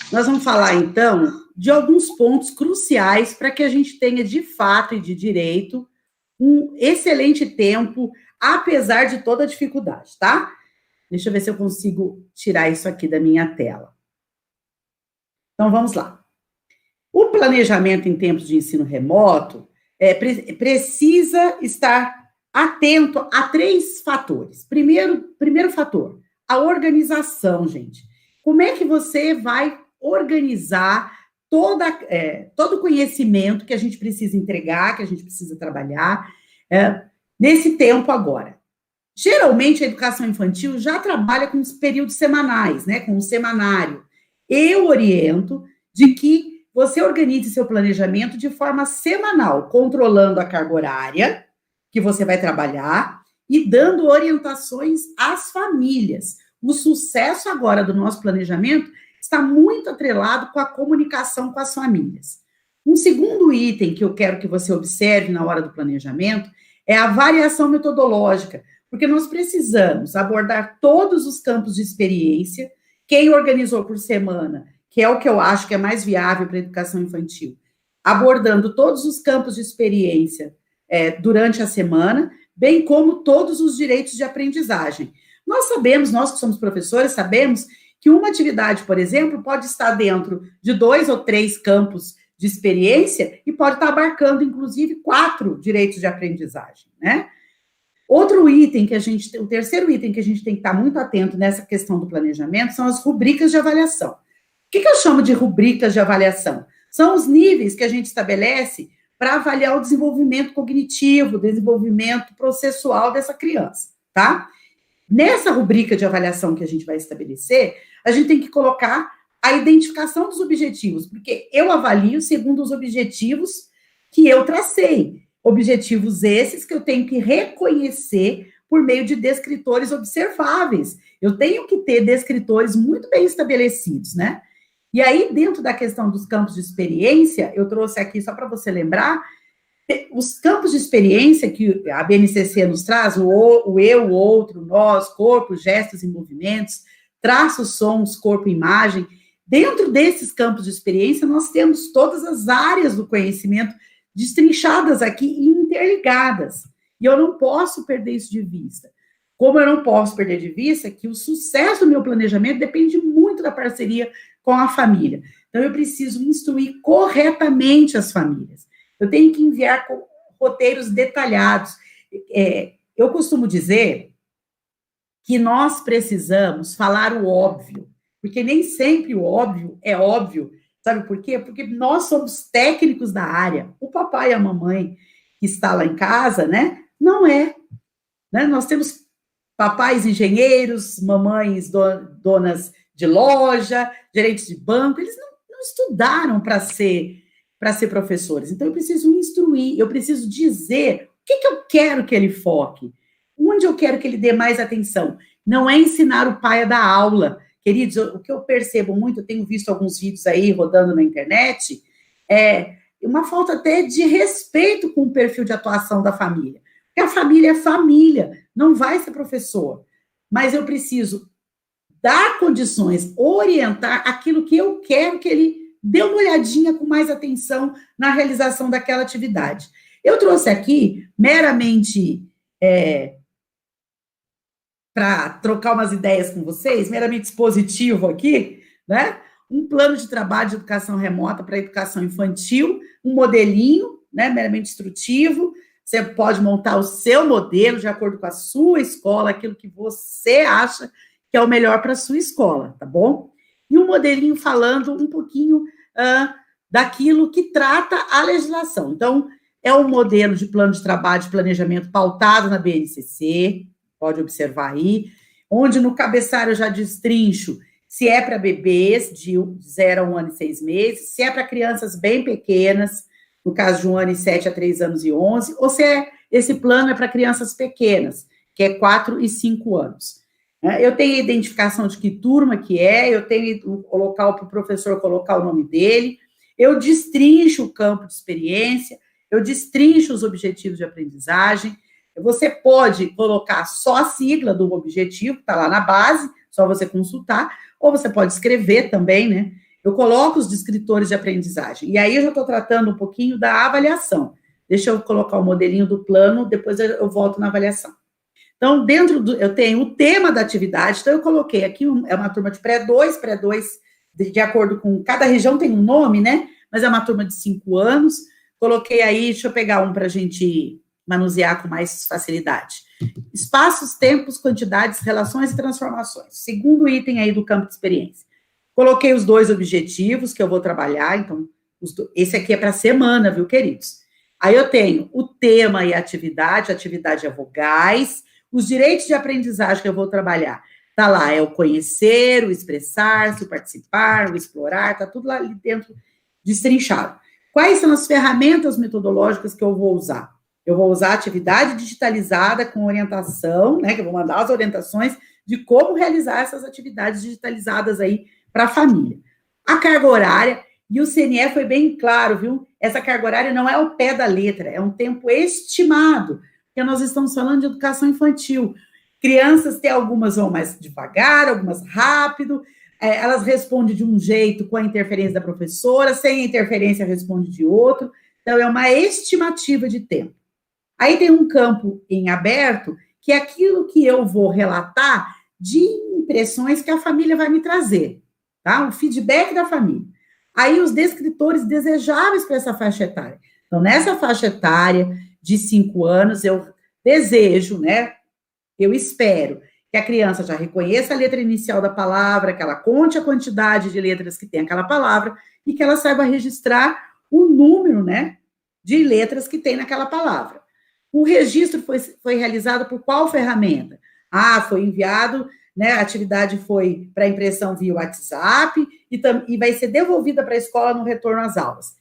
Nós vamos falar então de alguns pontos cruciais para que a gente tenha de fato e de direito um excelente tempo, apesar de toda a dificuldade, tá? Deixa eu ver se eu consigo tirar isso aqui da minha tela. Então, vamos lá. O planejamento em tempos de ensino remoto precisa estar atento a 3 fatores. Primeiro fator, a organização, gente. Como é que você vai organizar todo o conhecimento que a gente precisa entregar, que a gente precisa trabalhar nesse tempo agora? Geralmente, a educação infantil já trabalha com os períodos semanais, né, com o semanário. Eu oriento de que você organize seu planejamento de forma semanal, controlando a carga horária que você vai trabalhar e dando orientações às famílias. O sucesso agora do nosso planejamento está muito atrelado com a comunicação com as famílias. Um segundo item que eu quero que você observe na hora do planejamento é a variação metodológica, porque nós precisamos abordar todos os campos de experiência. Quem organizou por semana, que é o que eu acho que é mais viável para a educação infantil, abordando todos os campos de experiência durante a semana, bem como todos os direitos de aprendizagem. Nós sabemos, nós que somos professores, sabemos que uma atividade, por exemplo, pode estar dentro de 2 ou 3 campos de experiência e pode estar abarcando, inclusive, 4 direitos de aprendizagem, né? Outro item o terceiro item que a gente tem que estar muito atento nessa questão do planejamento são as rubricas de avaliação. O que eu chamo de rubricas de avaliação? São os níveis que a gente estabelece para avaliar o desenvolvimento cognitivo, o desenvolvimento processual dessa criança, tá? Nessa rubrica de avaliação que a gente vai estabelecer, a gente tem que colocar a identificação dos objetivos, porque eu avalio segundo os objetivos que eu tracei. Objetivos esses que eu tenho que reconhecer por meio de descritores observáveis. Eu tenho que ter descritores muito bem estabelecidos, né? E aí, dentro da questão dos campos de experiência, eu trouxe aqui, só para você lembrar, os campos de experiência que a BNCC nos traz, o eu, o outro, nós, corpo, gestos e movimentos, traços, sons, corpo e imagem, dentro desses campos de experiência, nós temos todas as áreas do conhecimento destrinchadas aqui e interligadas. E eu não posso perder isso de vista. Como eu não posso perder de vista que o sucesso do meu planejamento depende muito da parceria com a família. Então, eu preciso instruir corretamente as famílias. Eu tenho que enviar roteiros detalhados. Eu costumo dizer que nós precisamos falar o óbvio, porque nem sempre o óbvio é óbvio. Sabe por quê? Porque nós somos técnicos da área. O papai e a mamãe que está lá em casa, né? Não é. Né? Nós temos papais engenheiros, mamães donas de loja, gerentes de banco, eles não estudaram para ser professores. Então, eu preciso instruir, eu preciso dizer o que eu quero que ele foque, onde eu quero que ele dê mais atenção. Não é ensinar o pai a dar aula. Queridos, o que eu percebo muito, eu tenho visto alguns vídeos aí rodando na internet, é uma falta até de respeito com o perfil de atuação da família. Porque a família é família, não vai ser professor. Mas eu preciso dar condições, orientar aquilo que eu quero que ele dê uma olhadinha com mais atenção na realização daquela atividade. Eu trouxe aqui, meramente para trocar umas ideias com vocês, meramente expositivo aqui, né? Um plano de trabalho de educação remota para educação infantil, um modelinho, né, meramente instrutivo. Você pode montar o seu modelo de acordo com a sua escola, aquilo que você acha que é o melhor para a sua escola, tá bom? E um modelinho falando um pouquinho daquilo que trata a legislação. Então, é um modelo de plano de trabalho, de planejamento pautado na BNCC, pode observar aí, onde no cabeçalho eu já destrincho se é para bebês de 0 a 1 ano e 6 meses, se é para crianças bem pequenas, no caso de 1 ano e 7 a 3 anos e 11, ou se esse plano é para crianças pequenas, que é 4 e 5 anos. Eu tenho a identificação de que turma que é, eu tenho o local para o professor colocar o nome dele, eu destrincho o campo de experiência, eu destrincho os objetivos de aprendizagem. Você pode colocar só a sigla do objetivo, que está lá na base, só você consultar, ou você pode escrever também, né? Eu coloco os descritores de aprendizagem. E aí eu já estou tratando um pouquinho da avaliação. Deixa eu colocar o modelinho do plano, depois eu volto na avaliação. Então, eu tenho o tema da atividade, então eu coloquei aqui, é uma turma de pré-2, de acordo com, cada região tem um nome, né? Mas é uma turma de 5 anos. Coloquei aí, deixa eu pegar um para a gente manusear com mais facilidade. Espaços, tempos, quantidades, relações e transformações. Segundo item aí do campo de experiência. Coloquei os 2 objetivos que eu vou trabalhar, então, esse aqui é para a semana, viu, queridos? Aí eu tenho o tema e a atividade é vogais, os direitos de aprendizagem que eu vou trabalhar, tá lá, é o conhecer, o expressar, o participar, o explorar, tá tudo lá ali dentro destrinchado. Quais são as ferramentas metodológicas que eu vou usar? Eu vou usar atividade digitalizada com orientação, né, que eu vou mandar as orientações de como realizar essas atividades digitalizadas aí para a família. A carga horária, e o CNE foi bem claro, viu? Essa carga horária não é ao pé da letra, é um tempo estimado, porque nós estamos falando de educação infantil. Crianças, tem algumas vão mais devagar, algumas rápido, elas respondem de um jeito com a interferência da professora, sem a interferência responde de outro, então é uma estimativa de tempo. Aí tem um campo em aberto, que é aquilo que eu vou relatar de impressões que a família vai me trazer, tá? O feedback da família. Aí os descritores desejáveis para essa faixa etária. Então, nessa faixa etária de 5 anos, eu desejo, né? Eu espero que a criança já reconheça a letra inicial da palavra, que ela conte a quantidade de letras que tem aquela palavra e que ela saiba registrar o número, né, de letras que tem naquela palavra. O registro foi realizado por qual ferramenta? Foi enviado, né, a atividade foi para impressão via WhatsApp e vai ser devolvida para a escola no retorno às aulas.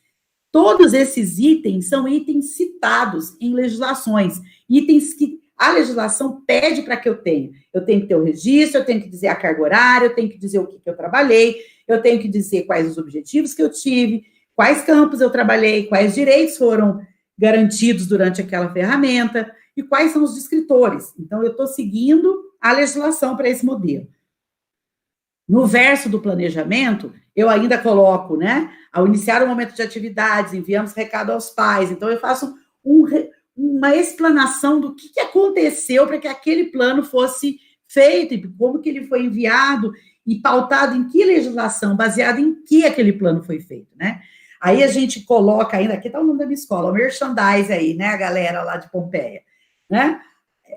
Todos esses itens são itens citados em legislações, itens que a legislação pede para que eu tenha. Eu tenho que ter o registro, eu tenho que dizer a carga horária, eu tenho que dizer o que eu trabalhei, eu tenho que dizer quais os objetivos que eu tive, quais campos eu trabalhei, quais direitos foram garantidos durante aquela ferramenta e quais são os descritores. Então, eu estou seguindo a legislação para esse modelo. No verso do planejamento, eu ainda coloco, né, ao iniciar o momento de atividades, enviamos recado aos pais. Então, eu faço uma explanação do que aconteceu para que aquele plano fosse feito, e como que ele foi enviado, e pautado em que legislação, baseado em que aquele plano foi feito, né? Aí a gente coloca ainda, aqui está o nome da minha escola, o merchandise aí, né, a galera lá de Pompeia, né?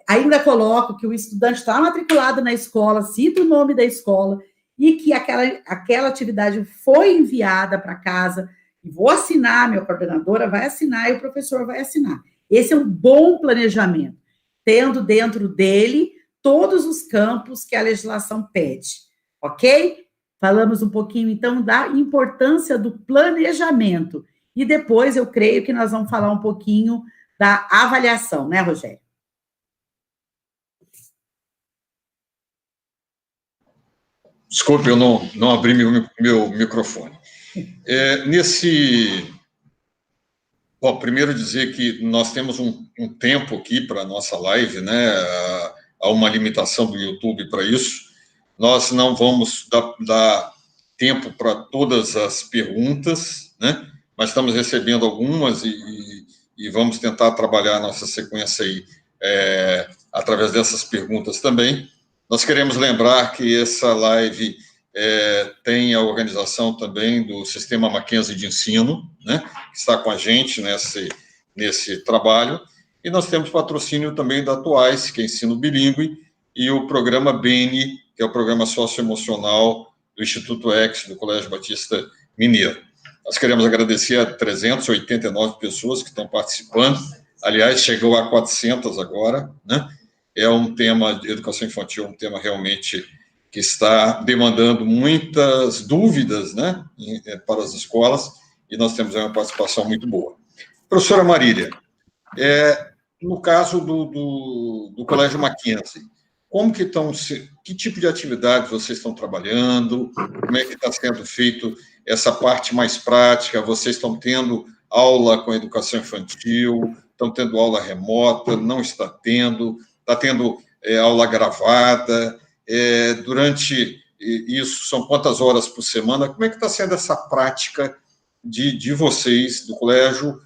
Ainda coloco que o estudante está matriculado na escola, cita o nome da escola, e que aquela atividade foi enviada para casa, e vou assinar, minha coordenadora vai assinar, e o professor vai assinar. Esse é um bom planejamento, tendo dentro dele todos os campos que a legislação pede, ok? Falamos um pouquinho, então, da importância do planejamento. E depois, eu creio que nós vamos falar um pouquinho da avaliação, né, Rogério? Desculpe, eu não abri meu microfone. Bom, primeiro dizer que nós temos um tempo aqui para a nossa live, né? Há uma limitação do YouTube para isso. Nós não vamos dar tempo para todas as perguntas, né? Mas estamos recebendo algumas e vamos tentar trabalhar a nossa sequência aí através dessas perguntas também. Nós queremos lembrar que essa live tem a organização também do Sistema Mackenzie de Ensino, né? Que está com a gente nesse trabalho. E nós temos patrocínio também da Atuais, que é ensino bilíngue, e o programa BENI, que é o programa socioemocional do Instituto X, do Colégio Batista Mineiro. Nós queremos agradecer a 389 pessoas que estão participando. Aliás, chegou a 400 agora, né? É um tema de educação infantil, um tema realmente que está demandando muitas dúvidas, né, para as escolas, e nós temos uma participação muito boa. Professora Marília, no caso do Colégio Mackenzie, que tipo de atividades vocês estão trabalhando? Como é que está sendo feito essa parte mais prática? Vocês estão tendo aula com educação infantil? Estão tendo aula remota? Não está tendo? Está tendo aula gravada? Durante isso, são quantas horas por semana? Como é que está sendo essa prática de vocês, do Colégio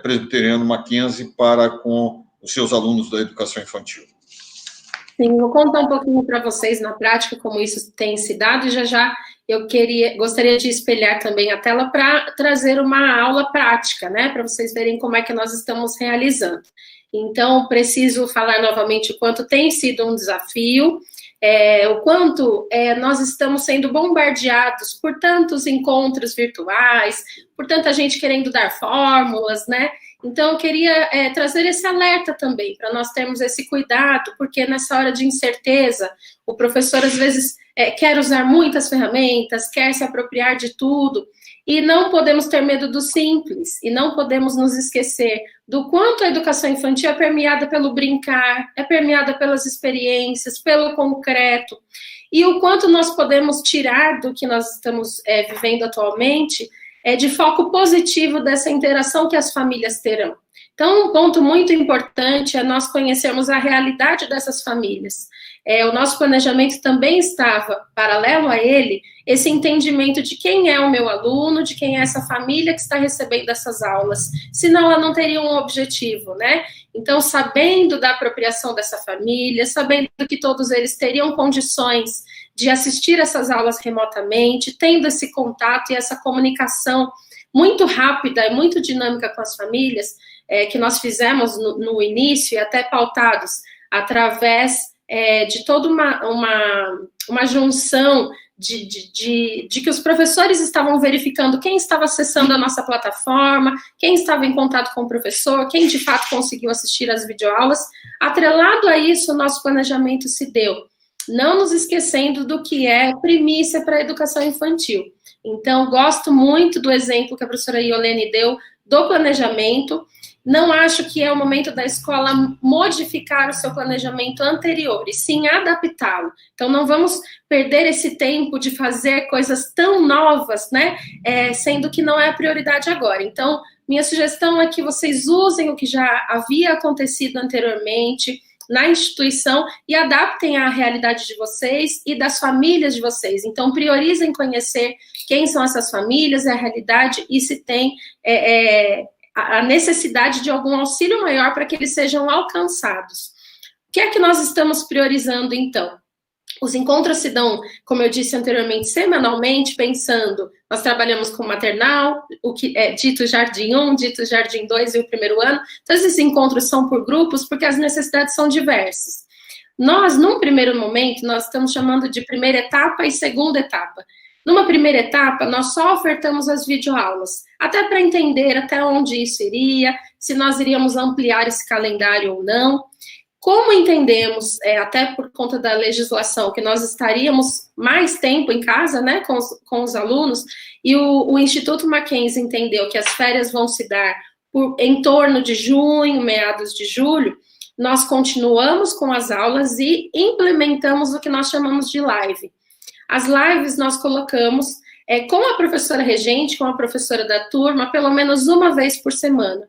Presbiteriano Mackenzie, para com os seus alunos da educação infantil? Sim, vou contar um pouquinho para vocês na prática como isso tem se dado, e já eu gostaria de espelhar também a tela para trazer uma aula prática, né, para vocês verem como é que nós estamos realizando. Então, preciso falar novamente o quanto tem sido um desafio, o quanto nós estamos sendo bombardeados por tantos encontros virtuais, por tanta gente querendo dar fórmulas, né? Então, eu queria trazer esse alerta também, para nós termos esse cuidado, porque nessa hora de incerteza, o professor, às vezes, quer usar muitas ferramentas, quer se apropriar de tudo, e não podemos ter medo do simples, e não podemos nos esquecer do quanto a educação infantil é permeada pelo brincar, é permeada pelas experiências, pelo concreto, e o quanto nós podemos tirar do que nós estamos vivendo atualmente, de foco positivo dessa interação que as famílias terão. Então, um ponto muito importante é nós conhecermos a realidade dessas famílias. O nosso planejamento também estava, paralelo a ele, esse entendimento de quem é o meu aluno, de quem é essa família que está recebendo essas aulas, senão ela não teria um objetivo, né? Então, sabendo da apropriação dessa família, sabendo que todos eles teriam condições de assistir essas aulas remotamente, tendo esse contato e essa comunicação muito rápida e muito dinâmica com as famílias, que nós fizemos no início, e até pautados através de toda uma junção de que os professores estavam verificando quem estava acessando a nossa plataforma, quem estava em contato com o professor, quem de fato conseguiu assistir às videoaulas. Atrelado a isso, o nosso planejamento se deu, não nos esquecendo do que é primícia para a educação infantil. Então, gosto muito do exemplo que a professora Iolene deu do planejamento, não acho que é o momento da escola modificar o seu planejamento anterior, e sim adaptá-lo. Então, não vamos perder esse tempo de fazer coisas tão novas, né? Sendo que não é a prioridade agora. Então, minha sugestão é que vocês usem o que já havia acontecido anteriormente na instituição e adaptem à realidade de vocês e das famílias de vocês. Então, priorizem conhecer quem são essas famílias, a realidade e se tem a necessidade de algum auxílio maior para que eles sejam alcançados. O que é que nós estamos priorizando, então? Os encontros se dão, como eu disse anteriormente, semanalmente, pensando, nós trabalhamos com maternal, o que é dito Jardim 1, dito Jardim 2 e o primeiro ano. Então, esses encontros são por grupos, porque as necessidades são diversas. Nós, num primeiro momento, nós estamos chamando de primeira etapa e segunda etapa. Numa primeira etapa, nós só ofertamos as videoaulas, até para entender até onde isso iria, se nós iríamos ampliar esse calendário ou não. Como entendemos, até por conta da legislação, que nós estaríamos mais tempo em casa, né, com os alunos, e o Instituto Mackenzie entendeu que as férias vão se dar em torno de junho, meados de julho, nós continuamos com as aulas e implementamos o que nós chamamos de live. As lives nós colocamos com a professora regente, com a professora da turma, pelo menos uma vez por semana.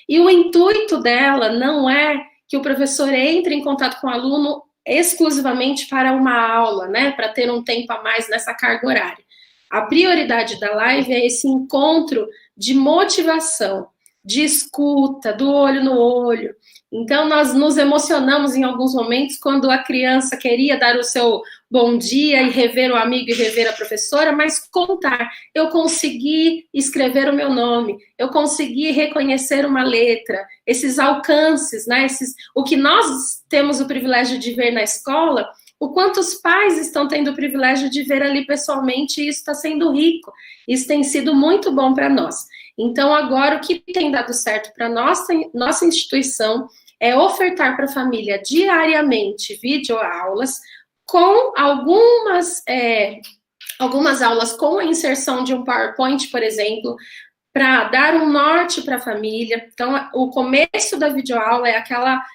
E o intuito dela não é que o professor entre em contato com o aluno exclusivamente para uma aula, né, para ter um tempo a mais nessa carga horária. A prioridade da live é esse encontro de motivação, de escuta, do olho no olho. Então, nós nos emocionamos em alguns momentos quando a criança queria dar o seu bom dia e rever o amigo e rever a professora, mas contar, eu consegui escrever o meu nome, eu consegui reconhecer uma letra, esses alcances, né, o que nós temos o privilégio de ver na escola, o quanto os pais estão tendo o privilégio de ver ali pessoalmente, e isso está sendo rico, isso tem sido muito bom para nós. Então, agora, o que tem dado certo para nossa instituição é ofertar para a família diariamente videoaulas com algumas aulas com a inserção de um PowerPoint, por exemplo, para dar um norte para a família. Então, o começo da videoaula é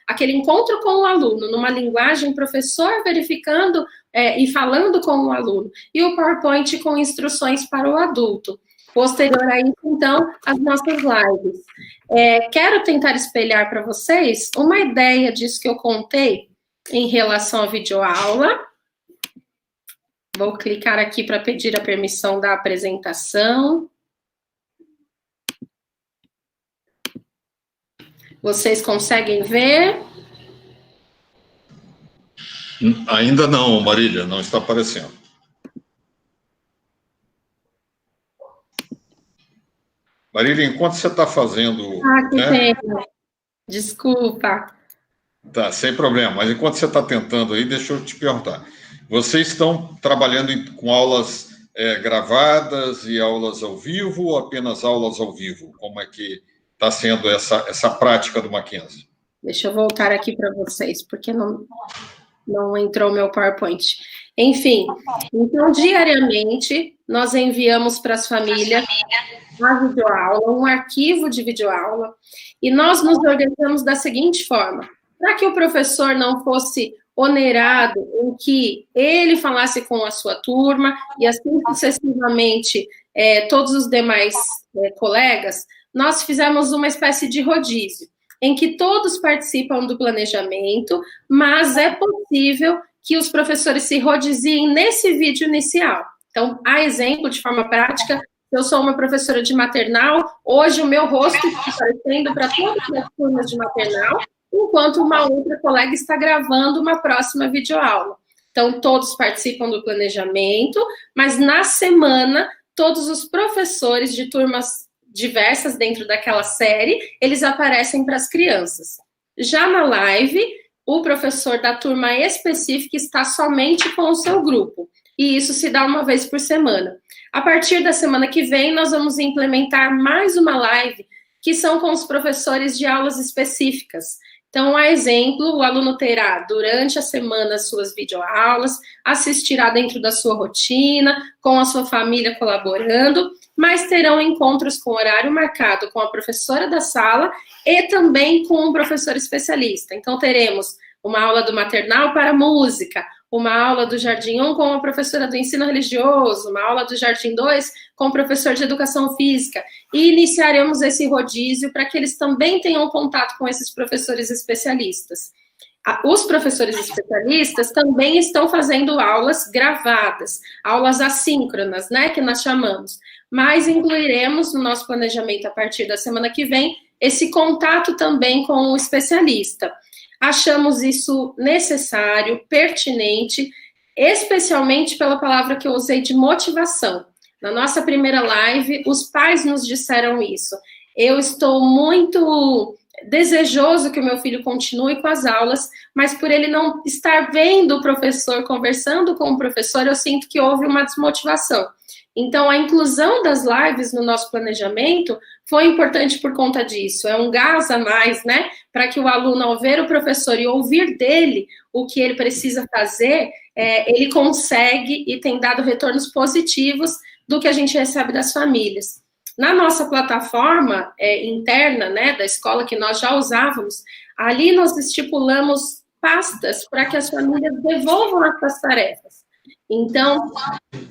aquele encontro com o aluno, numa linguagem professor verificando e falando com o aluno, e o PowerPoint com instruções para o adulto. Posterior a isso, então, as nossas lives. Quero tentar espelhar para vocês uma ideia disso que eu contei em relação à videoaula. Vou clicar aqui para pedir a permissão da apresentação. Vocês conseguem ver? Ainda não, Marília, não está aparecendo. Marília, enquanto você está fazendo... Que pena. Desculpa. Tá, sem problema. Mas enquanto você está tentando aí, deixa eu te perguntar. Vocês estão trabalhando com aulas gravadas e aulas ao vivo ou apenas aulas ao vivo? Como é que está sendo essa prática do Mackenzie? Deixa eu voltar aqui para vocês, porque não entrou o meu PowerPoint. Enfim, então, diariamente, nós enviamos para as famílias a videoaula, um arquivo de videoaula, e nós nos organizamos da seguinte forma: para que o professor não fosse onerado em que ele falasse com a sua turma, e assim sucessivamente todos os demais colegas, nós fizemos uma espécie de rodízio, em que todos participam do planejamento, mas é possível que os professores se rodiziem nesse vídeo inicial. Então, a exemplo, de forma prática, eu sou uma professora de maternal, hoje o meu rosto está aparecendo para todas as turmas de maternal, enquanto uma outra colega está gravando uma próxima videoaula. Então, todos participam do planejamento, mas na semana, todos os professores de turmas diversas dentro daquela série, eles aparecem para as crianças. Já na live, o professor da turma específica está somente com o seu grupo, e isso se dá uma vez por semana. A partir da semana que vem, nós vamos implementar mais uma live, que são com os professores de aulas específicas. Então, a exemplo, o aluno terá, durante a semana, as suas videoaulas, assistirá dentro da sua rotina, com a sua família colaborando, mas terão encontros com horário marcado com a professora da sala e também com um professor especialista. Então, teremos uma aula do maternal para música, uma aula do Jardim 1 com a professora do ensino religioso, uma aula do Jardim 2 com o professor de educação física, e iniciaremos esse rodízio para que eles também tenham contato com esses professores especialistas. Os professores especialistas também estão fazendo aulas gravadas, aulas assíncronas, né, que nós chamamos, mas incluiremos no nosso planejamento, a partir da semana que vem, esse contato também com o especialista. Achamos isso necessário, pertinente, especialmente pela palavra que eu usei de motivação. Na nossa primeira live, os pais nos disseram isso. Eu estou muito desejoso que o meu filho continue com as aulas, mas por ele não estar vendo o professor, conversando com o professor, eu sinto que houve uma desmotivação. Então, a inclusão das lives no nosso planejamento foi importante por conta disso. É um gás a mais, né? Para que o aluno, ao ver o professor e ouvir dele o que ele precisa fazer, ele consegue e tem dado retornos positivos do que a gente recebe das famílias. Na nossa plataforma interna, né, da escola que nós já usávamos, ali nós estipulamos pastas para que as famílias devolvam essas tarefas. Então,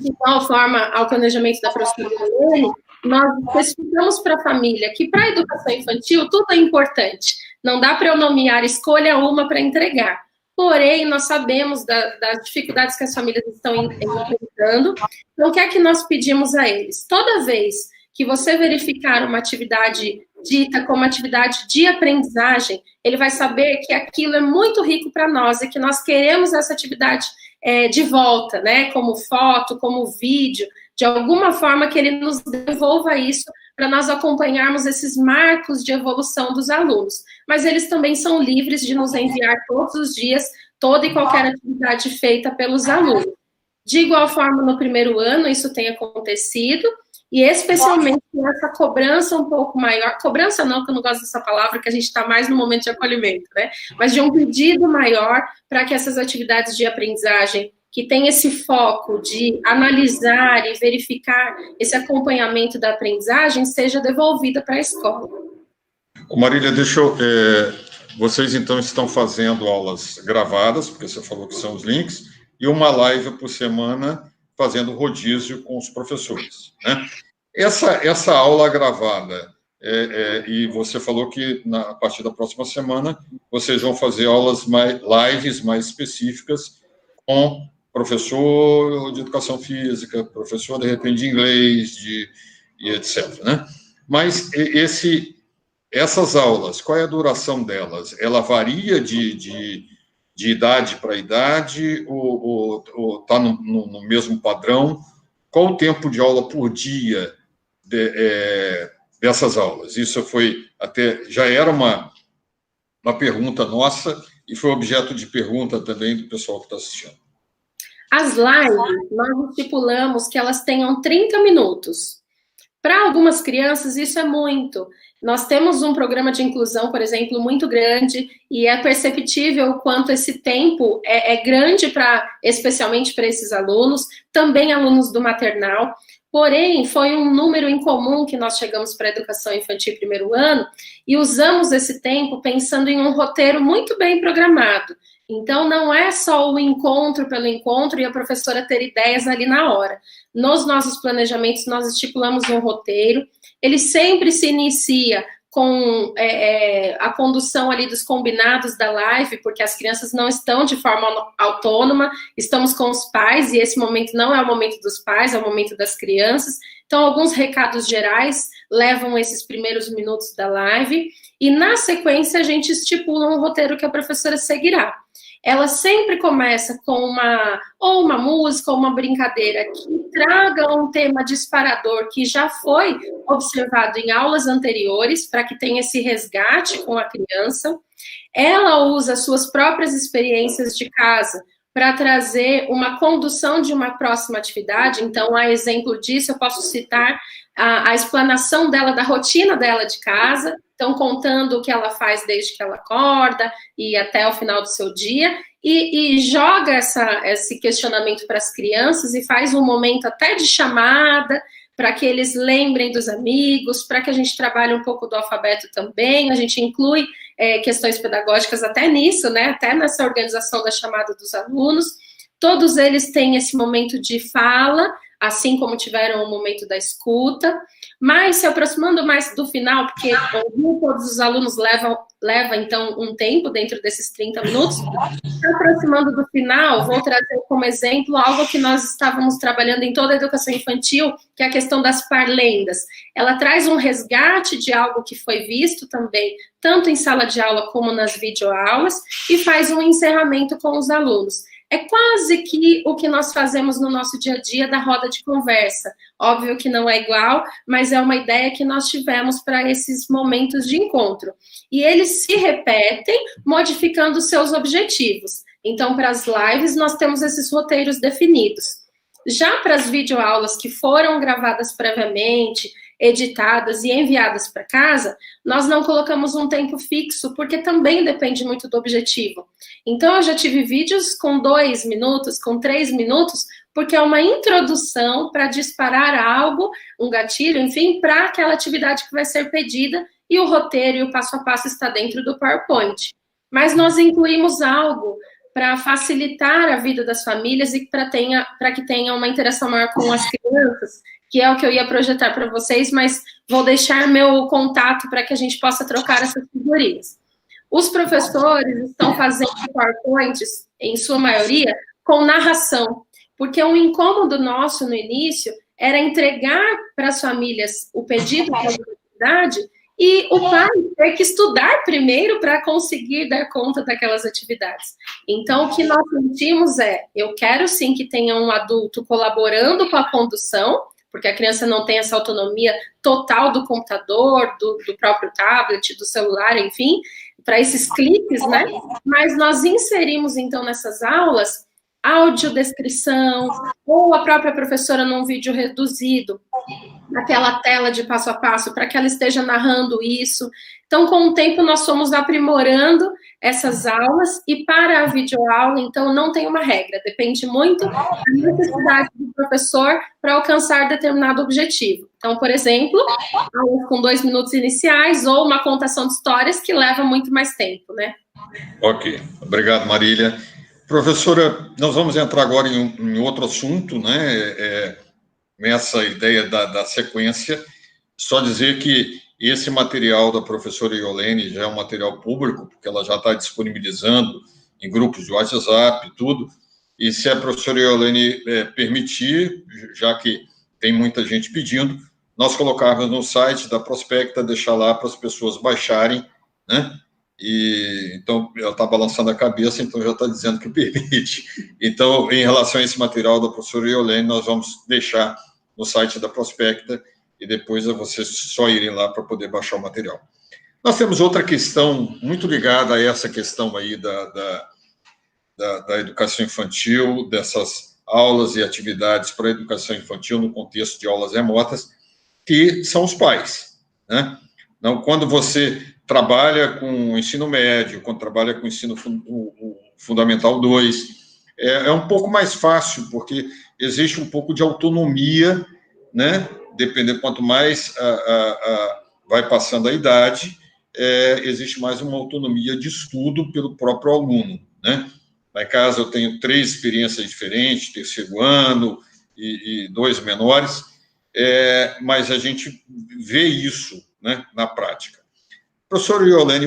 de igual forma ao planejamento da professora Helene, nós especificamos para a família que para a educação infantil tudo é importante. Não dá para eu nomear, escolha uma para entregar. Porém, nós sabemos das dificuldades que as famílias estão enfrentando. Então, o que é que nós pedimos a eles? Toda vez que você verificar uma atividade dita como atividade de aprendizagem, ele vai saber que aquilo é muito rico para nós e que nós queremos essa atividade de volta, né? Como foto, como vídeo, de alguma forma que ele nos devolva isso para nós acompanharmos esses marcos de evolução dos alunos. Mas eles também são livres de nos enviar todos os dias toda e qualquer atividade feita pelos alunos. De igual forma, no primeiro ano, isso tem acontecido, e especialmente essa cobrança um pouco maior, cobrança não, que eu não gosto dessa palavra, que a gente está mais no momento de acolhimento, né? Mas de um pedido maior para que essas atividades de aprendizagem, que tem esse foco de analisar e verificar esse acompanhamento da aprendizagem, seja devolvida para a escola. Marília, vocês então estão fazendo aulas gravadas, porque você falou que são os links, e uma live por semana fazendo rodízio com os professores, né? Essa aula gravada, e você falou que a partir da próxima semana vocês vão fazer lives mais específicas com professor de educação física, professor, de repente, de inglês, e etc., né? Mas essas aulas, qual é a duração delas? Ela varia de idade para idade ou está no mesmo padrão? Qual o tempo de aula por dia dessas aulas? Isso já era uma pergunta nossa e foi objeto de pergunta também do pessoal que está assistindo. As lives, nós estipulamos que elas tenham 30 minutos. Para algumas crianças, isso é muito. Nós temos um programa de inclusão, por exemplo, muito grande, e é perceptível o quanto esse tempo é grande, especialmente para esses alunos, também alunos do maternal. Porém, foi um número em comum que nós chegamos para a educação infantil primeiro ano, e usamos esse tempo pensando em um roteiro muito bem programado. Então, não é só o encontro pelo encontro e a professora ter ideias ali na hora. Nos nossos planejamentos, nós estipulamos um roteiro, ele sempre se inicia com a condução ali dos combinados da live, porque as crianças não estão de forma autônoma, estamos com os pais, e esse momento não é o momento dos pais, é o momento das crianças. Então, alguns recados gerais levam esses primeiros minutos da live, e na sequência a gente estipula um roteiro que a professora seguirá. Ela sempre começa com uma música ou uma brincadeira que traga um tema disparador que já foi observado em aulas anteriores, para que tenha esse resgate com a criança. Ela usa suas próprias experiências de casa para trazer uma condução de uma próxima atividade. Então, a exemplo disso, eu posso citar a explanação dela, da rotina dela de casa, então contando o que ela faz desde que ela acorda e até o final do seu dia, e joga esse questionamento para as crianças e faz um momento até de chamada para que eles lembrem dos amigos, para que a gente trabalhe um pouco do alfabeto também, a gente inclui questões pedagógicas até nisso, né, até nessa organização da chamada dos alunos. Todos eles têm esse momento de fala, assim como tiveram o momento da escuta, mas se aproximando mais do final, porque ouvir todos os alunos leva então, um tempo dentro desses 30 minutos, se aproximando do final, vou trazer como exemplo algo que nós estávamos trabalhando em toda a educação infantil, que é a questão das parlendas. Ela traz um resgate de algo que foi visto também, tanto em sala de aula como nas videoaulas, e faz um encerramento com os alunos. É quase que o que nós fazemos no nosso dia a dia da roda de conversa. Óbvio que não é igual, mas é uma ideia que nós tivemos para esses momentos de encontro. E eles se repetem, modificando seus objetivos. Então, para as lives, nós temos esses roteiros definidos. Já para as videoaulas que foram gravadas previamente, editadas e enviadas para casa, nós não colocamos um tempo fixo, porque também depende muito do objetivo. Então, eu já tive vídeos com 2 minutos, com 3 minutos, porque é uma introdução para disparar algo, um gatilho, enfim, para aquela atividade que vai ser pedida, e o roteiro e o passo a passo está dentro do PowerPoint. Mas nós incluímos algo para facilitar a vida das famílias e para que tenha uma interação maior com as crianças, que é o que eu ia projetar para vocês, mas vou deixar meu contato para que a gente possa trocar essas figurinhas. Os professores estão fazendo PowerPoints, em sua maioria, com narração, porque um incômodo nosso no início era entregar para as famílias o pedido da atividade e o pai ter que estudar primeiro para conseguir dar conta daquelas atividades. Então, o que nós sentimos eu quero sim que tenha um adulto colaborando com a condução, porque a criança não tem essa autonomia total do computador, do próprio tablet, do celular, enfim, para esses cliques, né? Mas nós inserimos, então, nessas aulas, audiodescrição, ou a própria professora num vídeo reduzido, naquela tela de passo a passo, para que ela esteja narrando isso. Então, com o tempo, nós fomos aprimorando essas aulas, e para a videoaula, então, não tem uma regra, depende muito da necessidade do professor para alcançar determinado objetivo. Então, por exemplo, aulas com 2 minutos iniciais, ou uma contação de histórias que leva muito mais tempo, né? Ok, obrigado, Marília. Professora, nós vamos entrar agora em outro assunto, né, nessa ideia da sequência. Só dizer que esse material da professora Iolene já é um material público, porque ela já está disponibilizando em grupos de WhatsApp e tudo, e se a professora Iolene permitir, já que tem muita gente pedindo, nós colocarmos no site da Prospecta, deixar lá para as pessoas baixarem, né? E então ela está balançando a cabeça, então já está dizendo que permite. Então, em relação a esse material da professora Iolene, nós vamos deixar no site da Prospecta, e depois é vocês só irem lá para poder baixar o material. Nós temos outra questão muito ligada a essa questão aí da educação infantil, dessas aulas e atividades para a educação infantil no contexto de aulas remotas, que são os pais, né? Então, quando você trabalha com o ensino médio, quando trabalha com o ensino fundamental 2, é um pouco mais fácil, porque existe um pouco de autonomia, né? Dependendo, quanto mais vai passando a idade, existe mais uma autonomia de estudo pelo próprio aluno, né? Lá em casa eu tenho 3 experiências diferentes, terceiro ano e 2 menores, mas a gente vê isso, né, na prática. Professor Iolene,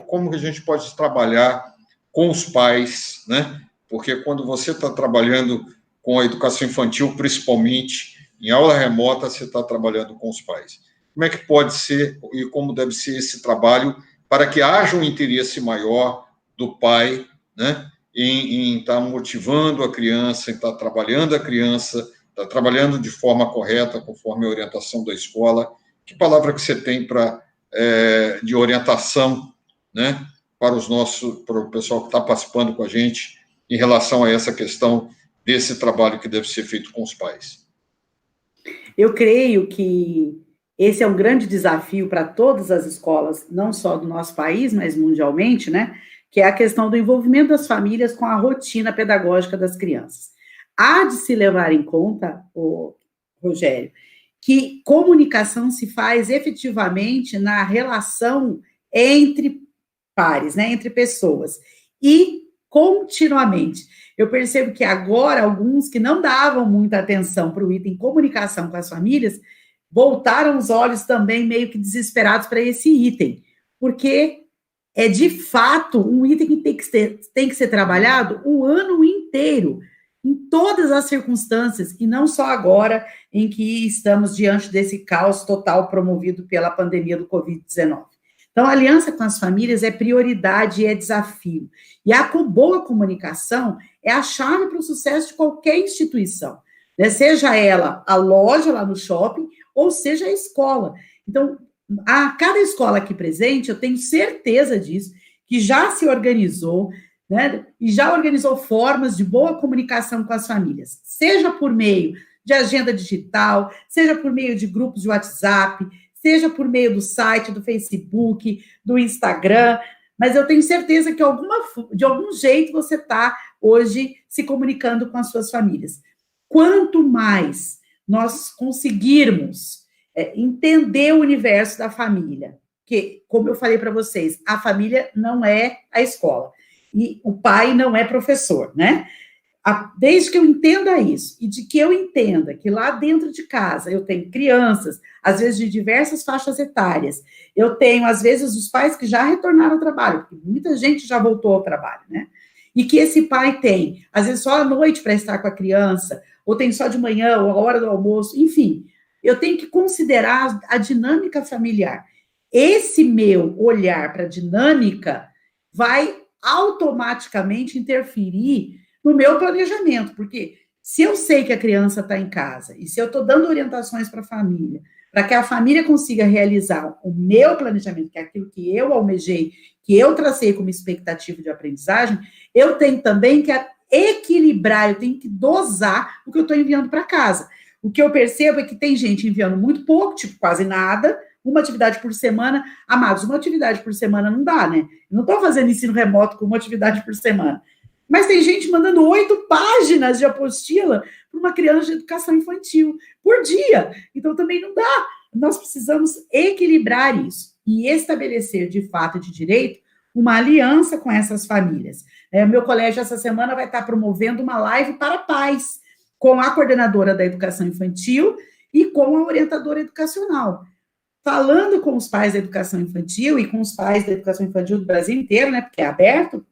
como que a gente pode trabalhar com os pais, né? Porque quando você está trabalhando com a educação infantil, principalmente em aula remota, você está trabalhando com os pais. Como é que pode ser e como deve ser esse trabalho para que haja um interesse maior do pai, né, em estar motivando a criança, em estar trabalhando a criança, estar trabalhando de forma correta, conforme a orientação da escola? Que palavra que você tem de orientação, né, para o pessoal que está participando com a gente em relação a essa questão desse trabalho que deve ser feito com os pais? Eu creio que esse é um grande desafio para todas as escolas, não só do nosso país, mas mundialmente, né? Que é a questão do envolvimento das famílias com a rotina pedagógica das crianças. Há de se levar em conta, Rogério, que comunicação se faz efetivamente na relação entre pares, né, entre pessoas, e continuamente. Eu percebo que agora, alguns que não davam muita atenção para o item comunicação com as famílias, voltaram os olhos também meio que desesperados para esse item, porque é de fato um item que tem que ser trabalhado o ano inteiro, em todas as circunstâncias, e não só agora em que estamos diante desse caos total promovido pela pandemia do Covid-19. Então, a aliança com as famílias é prioridade e é desafio. E a boa comunicação é a chave para o sucesso de qualquer instituição, né? Seja ela a loja lá no shopping, ou seja a escola. Então, a cada escola aqui presente, eu tenho certeza disso, que já se organizou, né, e já organizou formas de boa comunicação com as famílias, seja por meio de agenda digital, seja por meio de grupos de WhatsApp, seja por meio do site, do Facebook, do Instagram, mas eu tenho certeza que de algum jeito você está hoje se comunicando com as suas famílias. Quanto mais nós conseguirmos entender o universo da família, que, como eu falei para vocês, a família não é a escola, e o pai não é professor, né? Desde que eu entenda isso, e de que eu entenda que lá dentro de casa eu tenho crianças, às vezes de diversas faixas etárias, eu tenho, às vezes, os pais que já retornaram ao trabalho, porque muita gente já voltou ao trabalho, né? E que esse pai tem, às vezes, só à noite para estar com a criança, ou tem só de manhã, ou a hora do almoço, enfim, eu tenho que considerar a dinâmica familiar. Esse meu olhar para a dinâmica vai automaticamente interferir no meu planejamento, porque se eu sei que a criança está em casa, e se eu estou dando orientações para a família, para que a família consiga realizar o meu planejamento, que é aquilo que eu almejei, que eu tracei como expectativa de aprendizagem, eu tenho também que equilibrar, eu tenho que dosar o que eu estou enviando para casa. O que eu percebo é que tem gente enviando muito pouco, tipo quase nada, uma atividade por semana. Amados, uma atividade por semana não dá, né? Eu não estou fazendo ensino remoto com uma atividade por semana. Mas tem gente mandando 8 páginas de apostila para uma criança de educação infantil por dia. Então, também não dá. Nós precisamos equilibrar isso e estabelecer, de fato e de direito, uma aliança com essas famílias. Meu colégio, essa semana, vai estar promovendo uma live para pais, com a coordenadora da educação infantil e com a orientadora educacional. Falando com os pais da educação infantil e com os pais da educação infantil do Brasil inteiro, né, porque é aberto,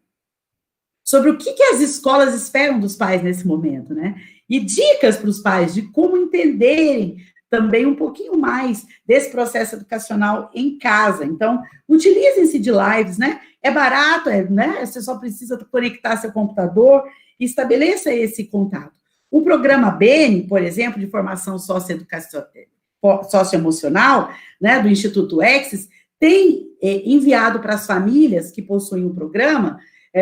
sobre o que as escolas esperam dos pais nesse momento, né? E dicas para os pais de como entenderem também um pouquinho mais desse processo educacional em casa. Então, utilizem-se de lives, né? É barato, né? Você só precisa conectar seu computador e estabeleça esse contato. O programa BENE, por exemplo, de formação socioemocional, né, do Instituto Exis, tem enviado para as famílias que possuem o programa,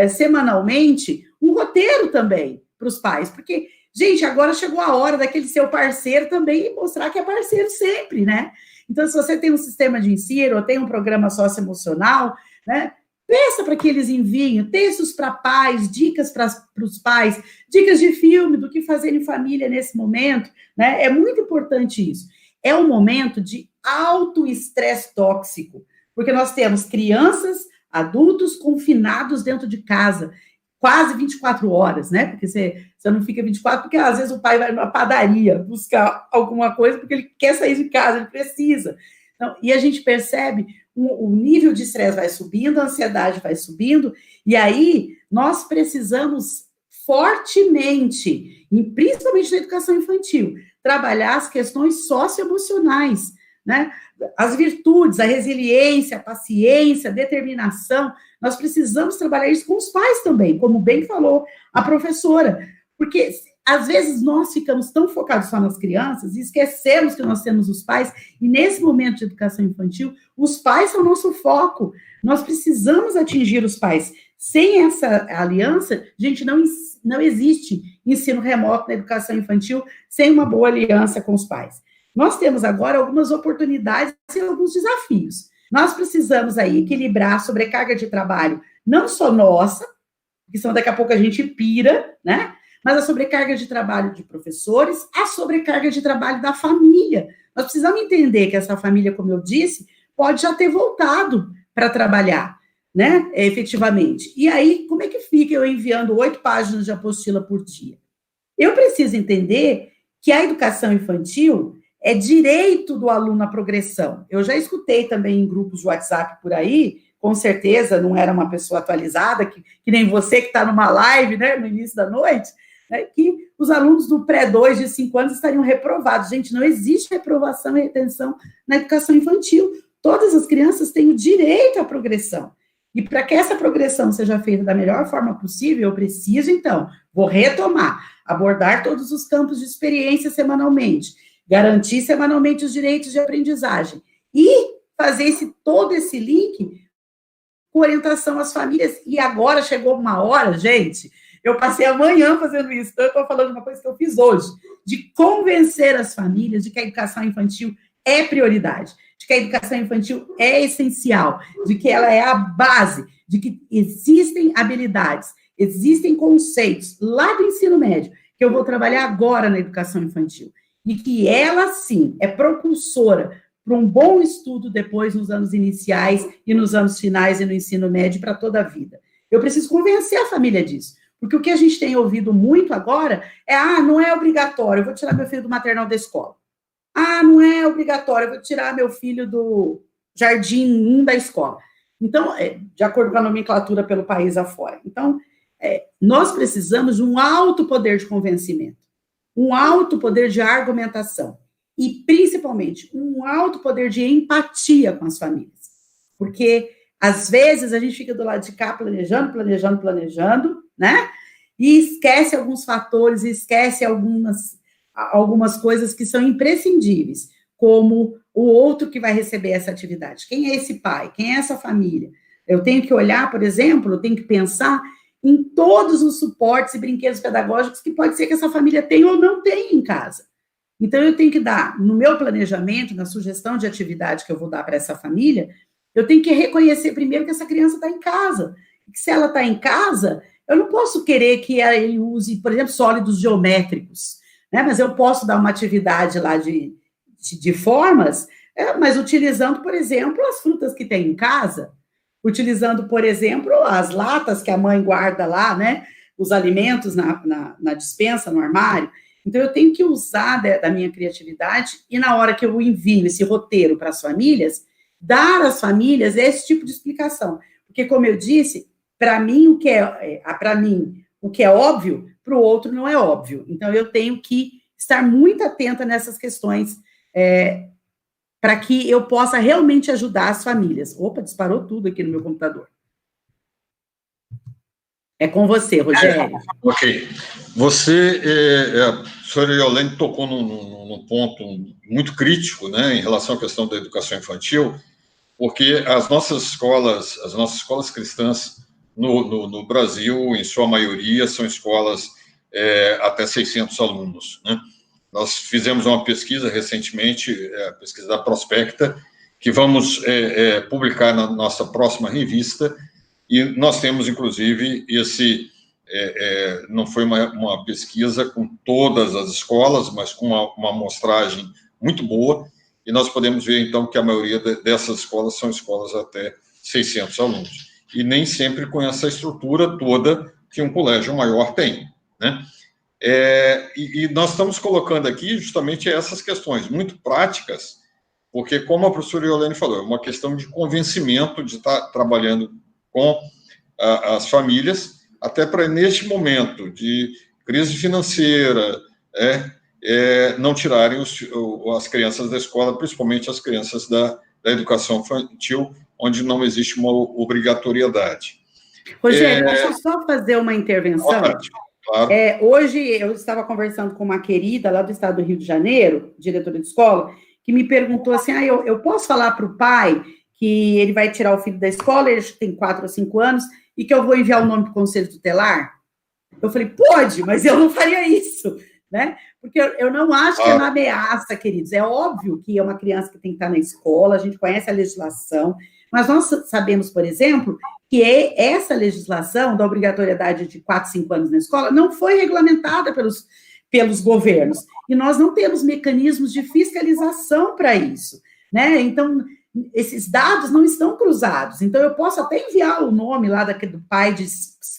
semanalmente, um roteiro também para os pais, porque, gente, agora chegou a hora daquele seu parceiro também mostrar que é parceiro sempre, né? Então, se você tem um sistema de ensino, ou tem um programa socioemocional, né, peça para que eles enviem textos para pais, dicas para os pais, dicas de filme, do que fazer em família nesse momento, né? É muito importante isso. É um momento de alto estresse tóxico, porque nós temos crianças, adultos confinados dentro de casa, quase 24 horas, né? Porque você não fica 24, porque às vezes o pai vai numa padaria buscar alguma coisa, porque ele quer sair de casa, ele precisa. Então, e a gente percebe o nível de estresse vai subindo, a ansiedade vai subindo, e aí nós precisamos fortemente, e principalmente na educação infantil, trabalhar as questões socioemocionais, né? As virtudes, a resiliência, a paciência, a determinação, nós precisamos trabalhar isso com os pais também, como bem falou a professora, porque às vezes nós ficamos tão focados só nas crianças e esquecemos que nós temos os pais, e nesse momento de educação infantil, os pais são o nosso foco, nós precisamos atingir os pais. Sem essa aliança, gente, não existe ensino remoto na educação infantil sem uma boa aliança com os pais. Nós temos agora algumas oportunidades e alguns desafios. Nós precisamos aí equilibrar a sobrecarga de trabalho, não só nossa, porque senão daqui a pouco a gente pira, né? Mas a sobrecarga de trabalho de professores, a sobrecarga de trabalho da família, Nós precisamos entender que essa família, como eu disse, pode já ter voltado para trabalhar, né, efetivamente. E aí, como é que fica eu enviando 8 páginas de apostila por dia? Eu preciso entender que a educação infantil é direito do aluno à progressão. Eu já escutei também em grupos de WhatsApp por aí, com certeza não era uma pessoa atualizada, que nem você que está numa live, né, no início da noite, né, que os alunos do pré-2 de 5 anos estariam reprovados. Gente, não existe reprovação e retenção na educação infantil. Todas as crianças têm o direito à progressão. E para que essa progressão seja feita da melhor forma possível, eu preciso, então, vou retomar, abordar todos os campos de experiência semanalmente, garantir semanalmente os direitos de aprendizagem e fazer todo esse link com orientação às famílias. E agora chegou uma hora, gente, eu passei a manhã fazendo isso, então eu estou falando uma coisa que eu fiz hoje, de convencer as famílias de que a educação infantil é prioridade, de que a educação infantil é essencial, de que ela é a base, de que existem habilidades, existem conceitos lá do ensino médio, que eu vou trabalhar agora na educação infantil, e que ela, sim, é propulsora para um bom estudo depois nos anos iniciais e nos anos finais e no ensino médio para toda a vida. Eu preciso convencer a família disso, porque o que a gente tem ouvido muito agora é, não é obrigatório, eu vou tirar meu filho do maternal da escola. Não é obrigatório, eu vou tirar meu filho do jardim 1 da escola. Então, de acordo com a nomenclatura pelo país afora. Então, nós precisamos de um alto poder de convencimento, um alto poder de argumentação e, principalmente, um alto poder de empatia com as famílias. Porque, às vezes, a gente fica do lado de cá planejando, né? E esquece alguns fatores, esquece algumas coisas que são imprescindíveis, como o outro que vai receber essa atividade. Quem é esse pai? Quem é essa família? Eu tenho que olhar, por exemplo, eu tenho que pensar em todos os suportes e brinquedos pedagógicos que pode ser que essa família tenha ou não tenha em casa. Então, eu tenho que dar, no meu planejamento, na sugestão de atividade que eu vou dar para essa família, eu tenho que reconhecer primeiro que essa criança está em casa. E que se ela está em casa, eu não posso querer que ele use, por exemplo, sólidos geométricos, né? Mas eu posso dar uma atividade lá de formas, mas utilizando, por exemplo, as frutas que tem em casa, utilizando, por exemplo, as latas que a mãe guarda lá, né? Os alimentos na despensa, no armário. Então, eu tenho que usar da minha criatividade e, na hora que eu envio esse roteiro para as famílias, dar às famílias esse tipo de explicação. Porque, como eu disse, para mim, o que é óbvio, para o outro não é óbvio. Então, eu tenho que estar muito atenta nessas questões para que eu possa realmente ajudar as famílias. Opa, disparou tudo aqui no meu computador. É com você, Rogério. Ok. Você, a senhora Iolene tocou num ponto muito crítico, né, em relação à questão da educação infantil, porque as nossas escolas cristãs no Brasil, em sua maioria, são escolas até 600 alunos, né? Nós fizemos uma pesquisa recentemente, a pesquisa da Prospecta, que vamos publicar na nossa próxima revista, e nós temos, inclusive, não foi uma pesquisa com todas as escolas, mas com uma amostragem muito boa, e nós podemos ver, então, que a maioria dessas escolas são escolas até 600 alunos, e nem sempre com essa estrutura toda que um colégio maior tem, né? E nós estamos colocando aqui justamente essas questões muito práticas, porque, como a professora Iolene falou, é uma questão de convencimento de estar trabalhando com as famílias, até para, neste momento de crise financeira, não tirarem as crianças da escola, principalmente as crianças da educação infantil, onde não existe uma obrigatoriedade. Rogério, deixa eu só fazer uma intervenção. Claro. Hoje eu estava conversando com uma querida lá do estado do Rio de Janeiro, diretora de escola, que me perguntou assim, eu posso falar para o pai que ele vai tirar o filho da escola, ele tem 4 ou 5 anos, e que eu vou enviar o nome para o conselho tutelar? Eu falei, pode, mas eu não faria isso, né? Porque eu não acho que é uma ameaça, queridos. É óbvio que é uma criança que tem que estar na escola, a gente conhece a legislação, mas nós sabemos, por exemplo, que essa legislação da obrigatoriedade de 4, 5 anos na escola não foi regulamentada pelos governos. E nós não temos mecanismos de fiscalização para isso, né? Então, esses dados não estão cruzados. Então, eu posso até enviar o nome lá do pai de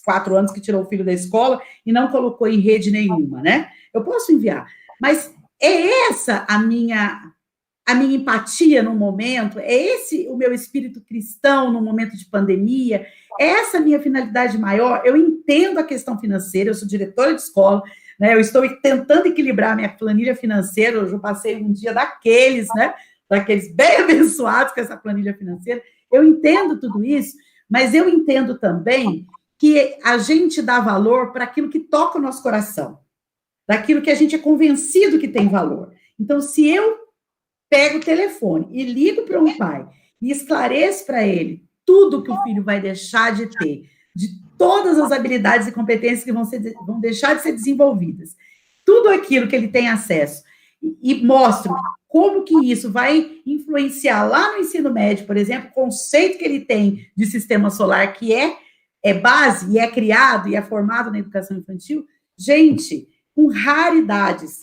4 anos que tirou o filho da escola e não colocou em rede nenhuma, né? Eu posso enviar. Mas é essa a minha empatia no momento, é esse o meu espírito cristão no momento de pandemia, é essa a minha finalidade maior. Eu entendo a questão financeira, eu sou diretora de escola, né, eu estou tentando equilibrar minha planilha financeira, eu já passei um dia daqueles, né, daqueles bem abençoados com essa planilha financeira, eu entendo tudo isso, mas eu entendo também que a gente dá valor para aquilo que toca o nosso coração, daquilo que a gente é convencido que tem valor. Então, se eu pego o telefone e ligo para um pai e esclareço para ele tudo que o filho vai deixar de ter, de todas as habilidades e competências que vão deixar de ser desenvolvidas, tudo aquilo que ele tem acesso, e mostro como que isso vai influenciar lá no ensino médio, por exemplo, o conceito que ele tem de sistema solar, que é base, e é criado, e é formado na educação infantil, gente, com raridades,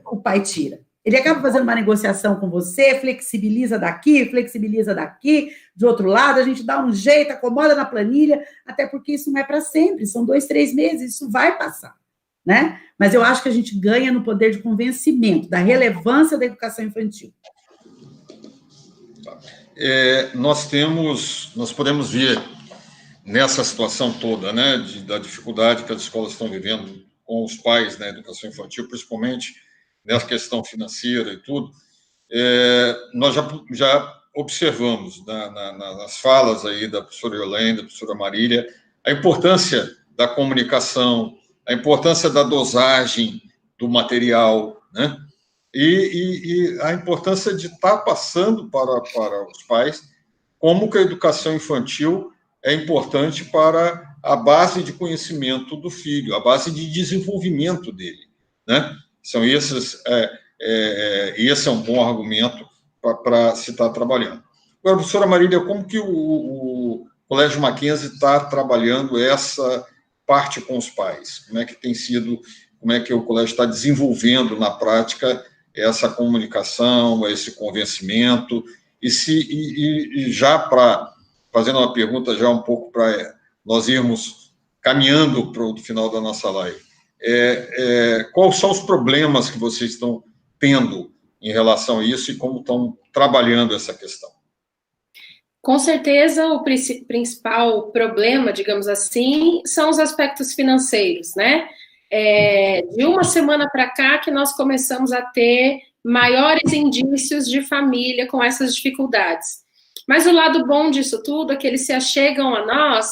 o pai tira. Ele acaba fazendo uma negociação com você, flexibiliza daqui, de outro lado, a gente dá um jeito, acomoda na planilha, até porque isso não é para sempre, são 2, 3 meses, isso vai passar, né? Mas eu acho que a gente ganha no poder de convencimento, da relevância da educação infantil. Nós podemos ver nessa situação toda, né, da dificuldade que as escolas estão vivendo com os pais na educação infantil, principalmente nessa questão financeira e tudo, nós já observamos nas falas aí da professora Yolene, da professora Marília, a importância da comunicação, a importância da dosagem do material, né? E a importância de estar passando para os pais como que a educação infantil é importante para a base de conhecimento do filho, a base de desenvolvimento dele, né? São esses, esse é um bom argumento para se estar trabalhando. Agora, professora Marília, como que o Colégio Mackenzie está trabalhando essa parte com os pais? Como é que tem sido, como é que o colégio está desenvolvendo na prática essa comunicação, esse convencimento? E já fazendo uma pergunta já um pouco para nós irmos caminhando para o final da nossa live, quais são os problemas que vocês estão tendo em relação a isso e como estão trabalhando essa questão? Com certeza, o principal problema, digamos assim, são os aspectos financeiros, né? De uma semana para cá que nós começamos a ter maiores indícios de família com essas dificuldades. Mas o lado bom disso tudo é que eles se achegam a nós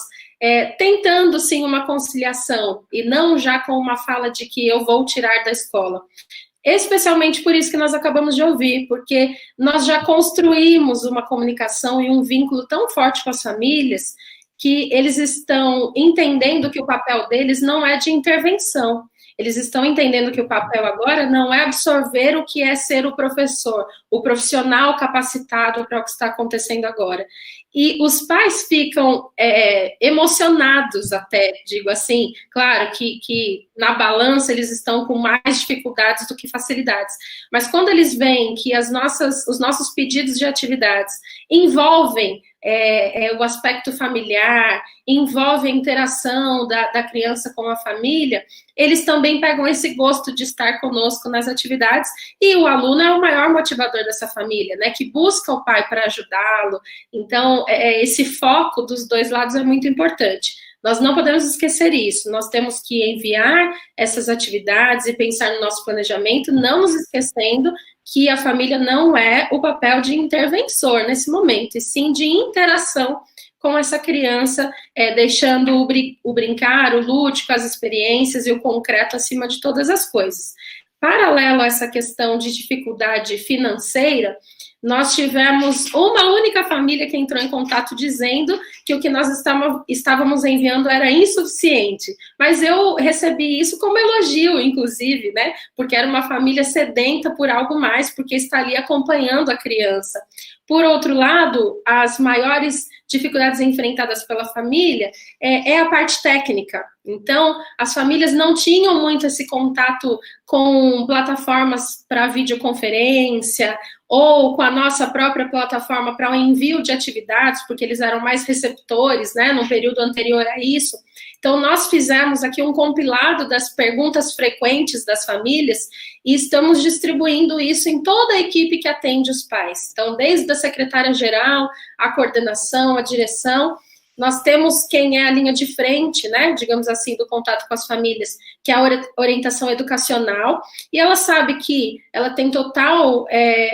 tentando, sim, uma conciliação, e não já com uma fala de que eu vou tirar da escola. Especialmente por isso que nós acabamos de ouvir, porque nós já construímos uma comunicação e um vínculo tão forte com as famílias que eles estão entendendo que o papel deles não é de intervenção. Eles estão entendendo que o papel agora não é absorver o que é ser o professor, o profissional capacitado para o que está acontecendo agora. E os pais ficam emocionados até, digo assim, claro que na balança eles estão com mais dificuldades do que facilidades, mas quando eles veem que os nossos pedidos de atividades envolvem o aspecto familiar, envolve a interação da criança com a família, eles também pegam esse gosto de estar conosco nas atividades, e o aluno é o maior motivador dessa família, né, que busca o pai para ajudá-lo. Então, esse foco dos dois lados é muito importante. Nós não podemos esquecer isso, nós temos que enviar essas atividades e pensar no nosso planejamento, não nos esquecendo que a família não é o papel de interventor nesse momento, e sim de interação com essa criança, deixando o brincar, o lúdico, as experiências e o concreto acima de todas as coisas. Paralelo a essa questão de dificuldade financeira, nós tivemos uma única família que entrou em contato dizendo que o que nós estávamos enviando era insuficiente. Mas eu recebi isso como elogio, inclusive, né? Porque era uma família sedenta por algo mais, porque está ali acompanhando a criança. Por outro lado, as maiores dificuldades enfrentadas pela família é a parte técnica. Então, as famílias não tinham muito esse contato com plataformas para videoconferência ou com a nossa própria plataforma para o envio de atividades, porque eles eram mais receptores, né, no período anterior a isso. Então, nós fizemos aqui um compilado das perguntas frequentes das famílias e estamos distribuindo isso em toda a equipe que atende os pais. Então, desde a secretária-geral, a coordenação, a direção, nós temos quem é a linha de frente, né, digamos assim, do contato com as famílias, que é a orientação educacional, e ela sabe que ela tem total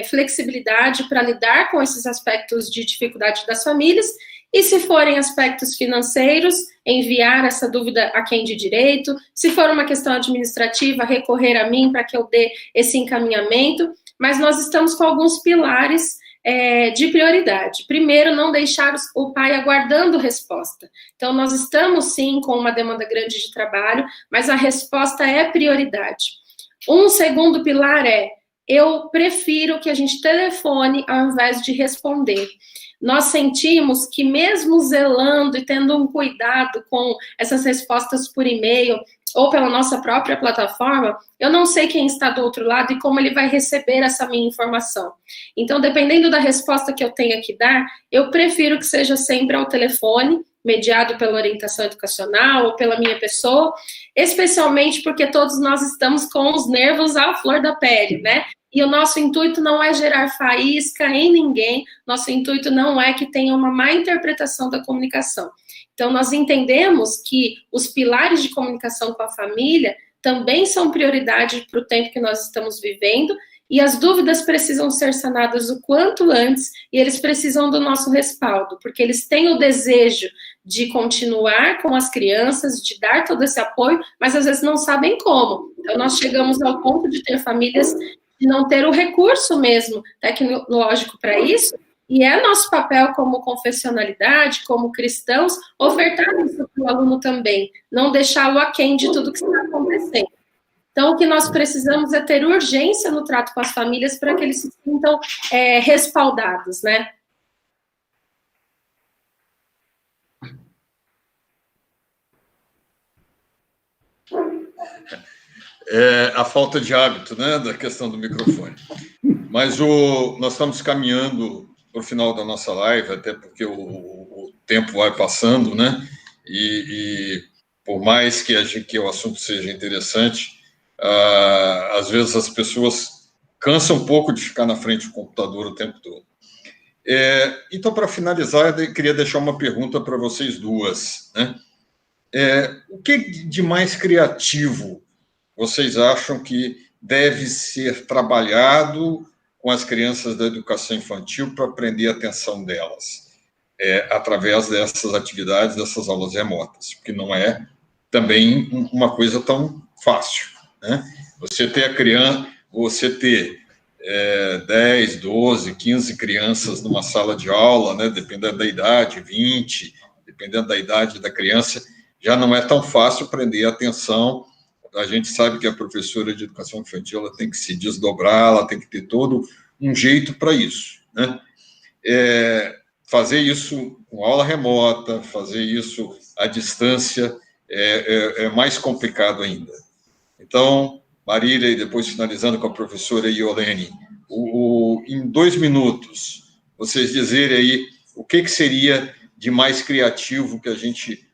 flexibilidade para lidar com esses aspectos de dificuldade das famílias, e se forem aspectos financeiros, enviar essa dúvida a quem de direito, se for uma questão administrativa, recorrer a mim para que eu dê esse encaminhamento, mas nós estamos com alguns pilares de prioridade. Primeiro, não deixar o pai aguardando resposta. Então, nós estamos, sim, com uma demanda grande de trabalho, mas a resposta é prioridade. Um segundo pilar eu prefiro que a gente telefone ao invés de responder. Nós sentimos que mesmo zelando e tendo um cuidado com essas respostas por e-mail ou pela nossa própria plataforma, eu não sei quem está do outro lado e como ele vai receber essa minha informação. Então, dependendo da resposta que eu tenha que dar, eu prefiro que seja sempre ao telefone, mediado pela orientação educacional ou pela minha pessoa, especialmente porque todos nós estamos com os nervos à flor da pele, né? E o nosso intuito não é gerar faísca em ninguém, nosso intuito não é que tenha uma má interpretação da comunicação. Então, nós entendemos que os pilares de comunicação com a família também são prioridade para o tempo que nós estamos vivendo, e as dúvidas precisam ser sanadas o quanto antes, e eles precisam do nosso respaldo, porque eles têm o desejo de continuar com as crianças, de dar todo esse apoio, mas às vezes não sabem como. Então, nós chegamos ao ponto de ter famílias de não ter o recurso mesmo tecnológico para isso, e é nosso papel como confessionalidade, como cristãos, ofertar isso para o aluno também, não deixá-lo aquém de tudo que está acontecendo. Então, o que nós precisamos é ter urgência no trato com as famílias para que eles se sintam respaldados, né? A falta de hábito, né, da questão do microfone. Mas nós estamos caminhando para o final da nossa live, até porque o tempo vai passando, né? E por mais que o assunto seja interessante, às vezes as pessoas cansam um pouco de ficar na frente do computador o tempo todo. Então, para finalizar, eu queria deixar uma pergunta para vocês duas, né? O que de mais criativo vocês acham que deve ser trabalhado com as crianças da educação infantil para prender a atenção delas, através dessas atividades, dessas aulas remotas, porque não é também uma coisa tão fácil, né? Você ter 10, 12, 15 crianças numa sala de aula, né, dependendo da idade, 20, dependendo da idade da criança, já não é tão fácil prender a atenção. A gente sabe que a professora de educação infantil ela tem que se desdobrar, ela tem que ter todo um jeito para isso, né? Fazer isso com aula remota, fazer isso à distância, é mais complicado ainda. Então, Marília, e depois finalizando com a professora Iolene, em 2 minutos, vocês dizerem aí o que seria de mais criativo que a gente...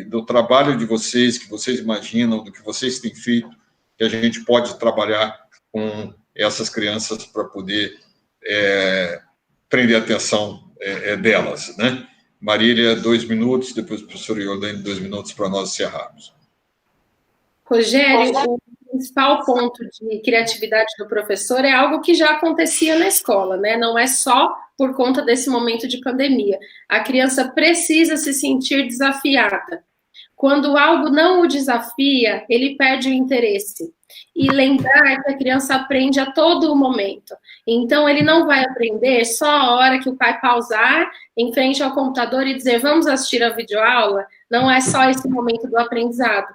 do trabalho de vocês, que vocês imaginam, do que vocês têm feito, que a gente pode trabalhar com essas crianças para poder prender a atenção delas, né? Marília, 2 minutos, depois o professor Iolene, 2 minutos para nós encerrarmos. Rogério, o principal ponto de criatividade do professor é algo que já acontecia na escola, né? Não é só por conta desse momento de pandemia. A criança precisa se sentir desafiada. Quando algo não o desafia, ele perde o interesse. E lembrar que a criança aprende a todo momento. Então, ele não vai aprender só a hora que o pai pausar em frente ao computador e dizer, vamos assistir a videoaula. Não é só esse momento do aprendizado.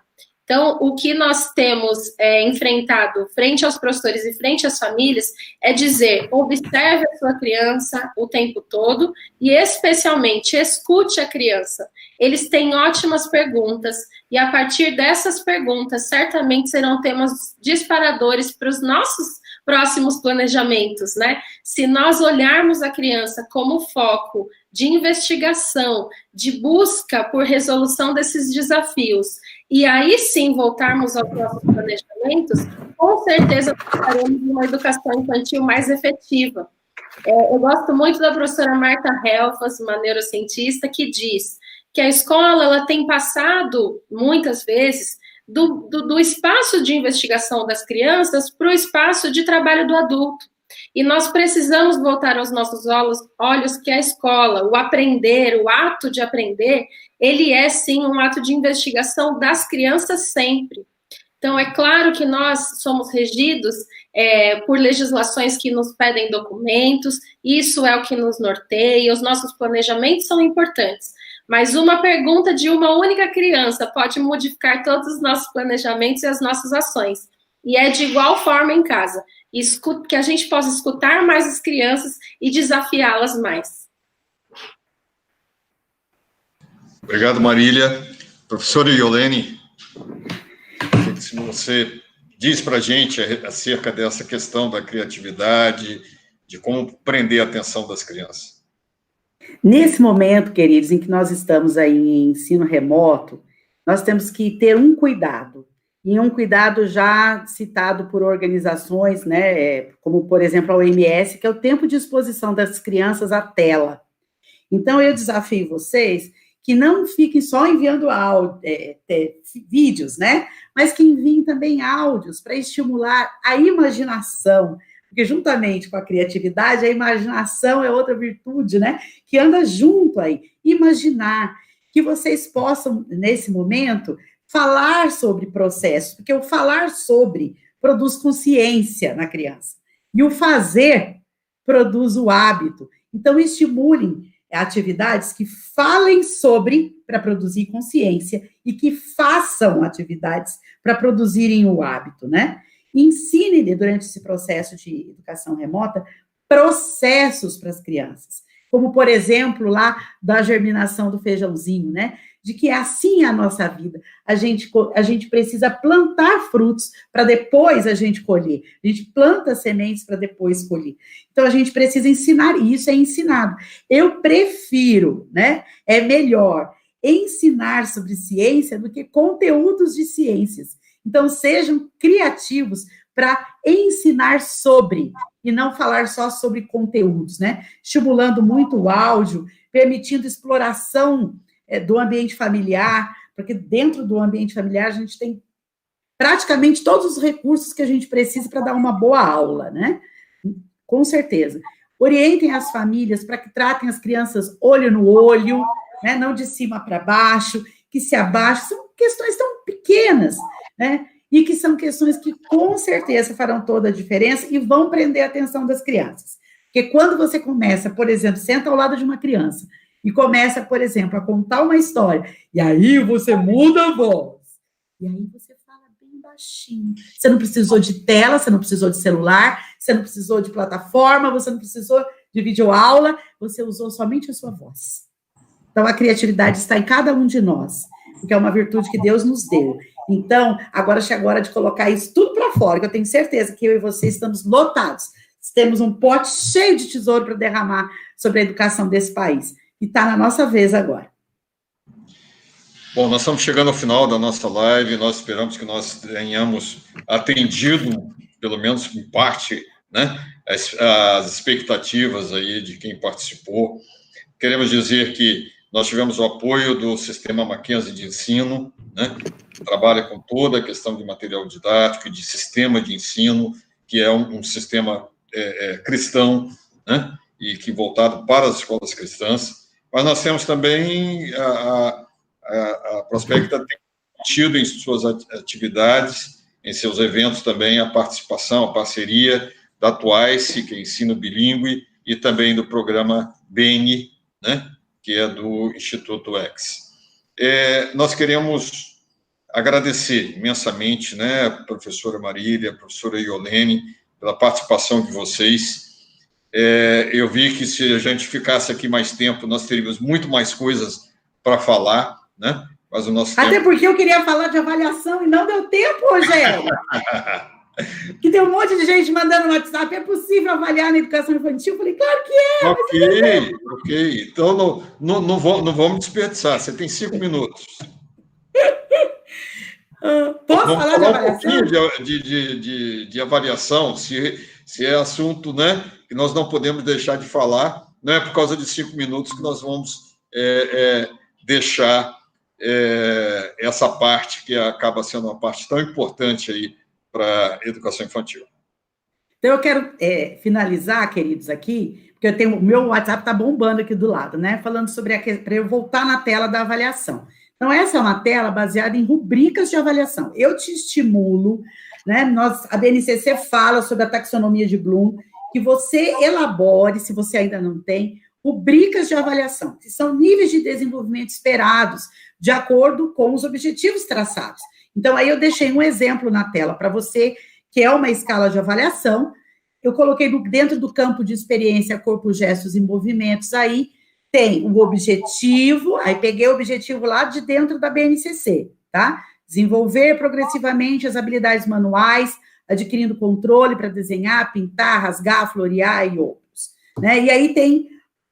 Então, o que nós temos enfrentado frente aos professores e frente às famílias é dizer, observe a sua criança o tempo todo e, especialmente, escute a criança. Eles têm ótimas perguntas e, a partir dessas perguntas, certamente serão temas disparadores para os nossos próximos planejamentos, né? Se nós olharmos a criança como foco de investigação, de busca por resolução desses desafios, e aí sim voltarmos aos nossos planejamentos, com certeza teremos uma educação infantil mais efetiva. Eu gosto muito da professora Marta Helfas, uma neurocientista, que diz que a escola ela tem passado, muitas vezes, do espaço de investigação das crianças para o espaço de trabalho do adulto. E nós precisamos voltar aos nossos olhos que a escola, o aprender, o ato de aprender, ele é, sim, um ato de investigação das crianças sempre. Então, é claro que nós somos regidos por legislações que nos pedem documentos, isso é o que nos norteia, os nossos planejamentos são importantes. Mas uma pergunta de uma única criança pode modificar todos os nossos planejamentos e as nossas ações. E é de igual forma em casa. Que a gente possa escutar mais as crianças e desafiá-las mais. Obrigado, Marília. Professora Iolene, se você diz para a gente acerca dessa questão da criatividade, de como prender a atenção das crianças. Nesse momento, queridos, em que nós estamos aí em ensino remoto, nós temos que ter um cuidado, e um cuidado já citado por organizações, né, como, por exemplo, a OMS, que é o tempo de exposição das crianças à tela. Então, eu desafio vocês que não fiquem só enviando vídeos, né, mas que enviem também áudios para estimular a imaginação, porque juntamente com a criatividade, a imaginação é outra virtude, né, que anda junto aí. Imaginar, que vocês possam, nesse momento, falar sobre processos, porque o falar sobre produz consciência na criança, e o fazer produz o hábito. Então, estimulem atividades que falem sobre, para produzir consciência, e que façam atividades para produzirem o hábito, né? Ensine durante esse processo de educação remota processos para as crianças, como, por exemplo, lá da germinação do feijãozinho, né? De que assim é a nossa vida. A gente precisa plantar frutos para depois a gente colher. A gente planta sementes para depois colher. Então, a gente precisa ensinar, e isso é ensinado. Eu prefiro, né? É melhor ensinar sobre ciência do que conteúdos de ciências. Então, sejam criativos para ensinar sobre, e não falar só sobre conteúdos, né? Estimulando muito o áudio, permitindo exploração do ambiente familiar, porque dentro do ambiente familiar a gente tem praticamente todos os recursos que a gente precisa para dar uma boa aula, né? Com certeza. Orientem as famílias para que tratem as crianças olho no olho, né? Não de cima para baixo, que se abaixem. São questões tão pequenas, né? E que são questões que, com certeza, farão toda a diferença e vão prender a atenção das crianças. Porque quando você começa, por exemplo, senta ao lado de uma criança e começa, por exemplo, a contar uma história, e aí você muda a voz, e aí você fala bem baixinho. Você não precisou de tela, você não precisou de celular, você não precisou de plataforma, você não precisou de videoaula, você usou somente a sua voz. Então, a criatividade está em cada um de nós, porque é uma virtude que Deus nos deu. Então, agora chega a hora de colocar isso tudo para fora, que eu tenho certeza que eu e você estamos lotados. Temos um pote cheio de tesouro para derramar sobre a educação desse país. E está na nossa vez agora. Bom, nós estamos chegando ao final da nossa live, nós esperamos que nós tenhamos atendido, pelo menos em parte, né, as expectativas aí de quem participou. Queremos dizer que nós tivemos o apoio do Sistema Mackenzie de Ensino, né, que trabalha com toda a questão de material didático e de sistema de ensino, que é um sistema cristão, né, e que voltado para as escolas cristãs. Mas nós temos também a Prospecta tem tido em suas atividades, em seus eventos também, a participação, a parceria da Twice, que é ensino bilíngue, e também do programa BENI, né, que é do Instituto X. Nós queremos agradecer imensamente, né, professora Marília, professora Iolene, pela participação de vocês. Eu vi que se a gente ficasse aqui mais tempo, nós teríamos muito mais coisas para falar, né? Mas o nosso Até tempo... porque eu queria falar de avaliação e não deu tempo, Rogério. Que tem um monte de gente mandando no WhatsApp, é possível avaliar na educação infantil? Eu falei, claro que é. Ok. Então, não vamos desperdiçar. Você tem 5 minutos. Posso Vamos falar de avaliação? Um pouquinho de avaliação, se é assunto, né, que nós não podemos deixar de falar, não é por causa de 5 minutos que nós vamos deixar essa parte que acaba sendo uma parte tão importante aí para a educação infantil. Então, eu quero finalizar, queridos, aqui, porque o meu WhatsApp está bombando aqui do lado, né? Falando sobre para eu voltar na tela da avaliação. Então, essa é uma tela baseada em rubricas de avaliação. Eu te estimulo, né? A BNCC fala sobre a taxonomia de Bloom, que você elabore, se você ainda não tem, rubricas de avaliação, que são níveis de desenvolvimento esperados, de acordo com os objetivos traçados. Então, aí eu deixei um exemplo na tela para você, que é uma escala de avaliação. Eu coloquei dentro do campo de experiência, corpo, gestos e movimentos, aí tem o objetivo, aí peguei o objetivo lá de dentro da BNCC, tá? Desenvolver progressivamente as habilidades manuais, adquirindo controle para desenhar, pintar, rasgar, florear e outros, né? E aí tem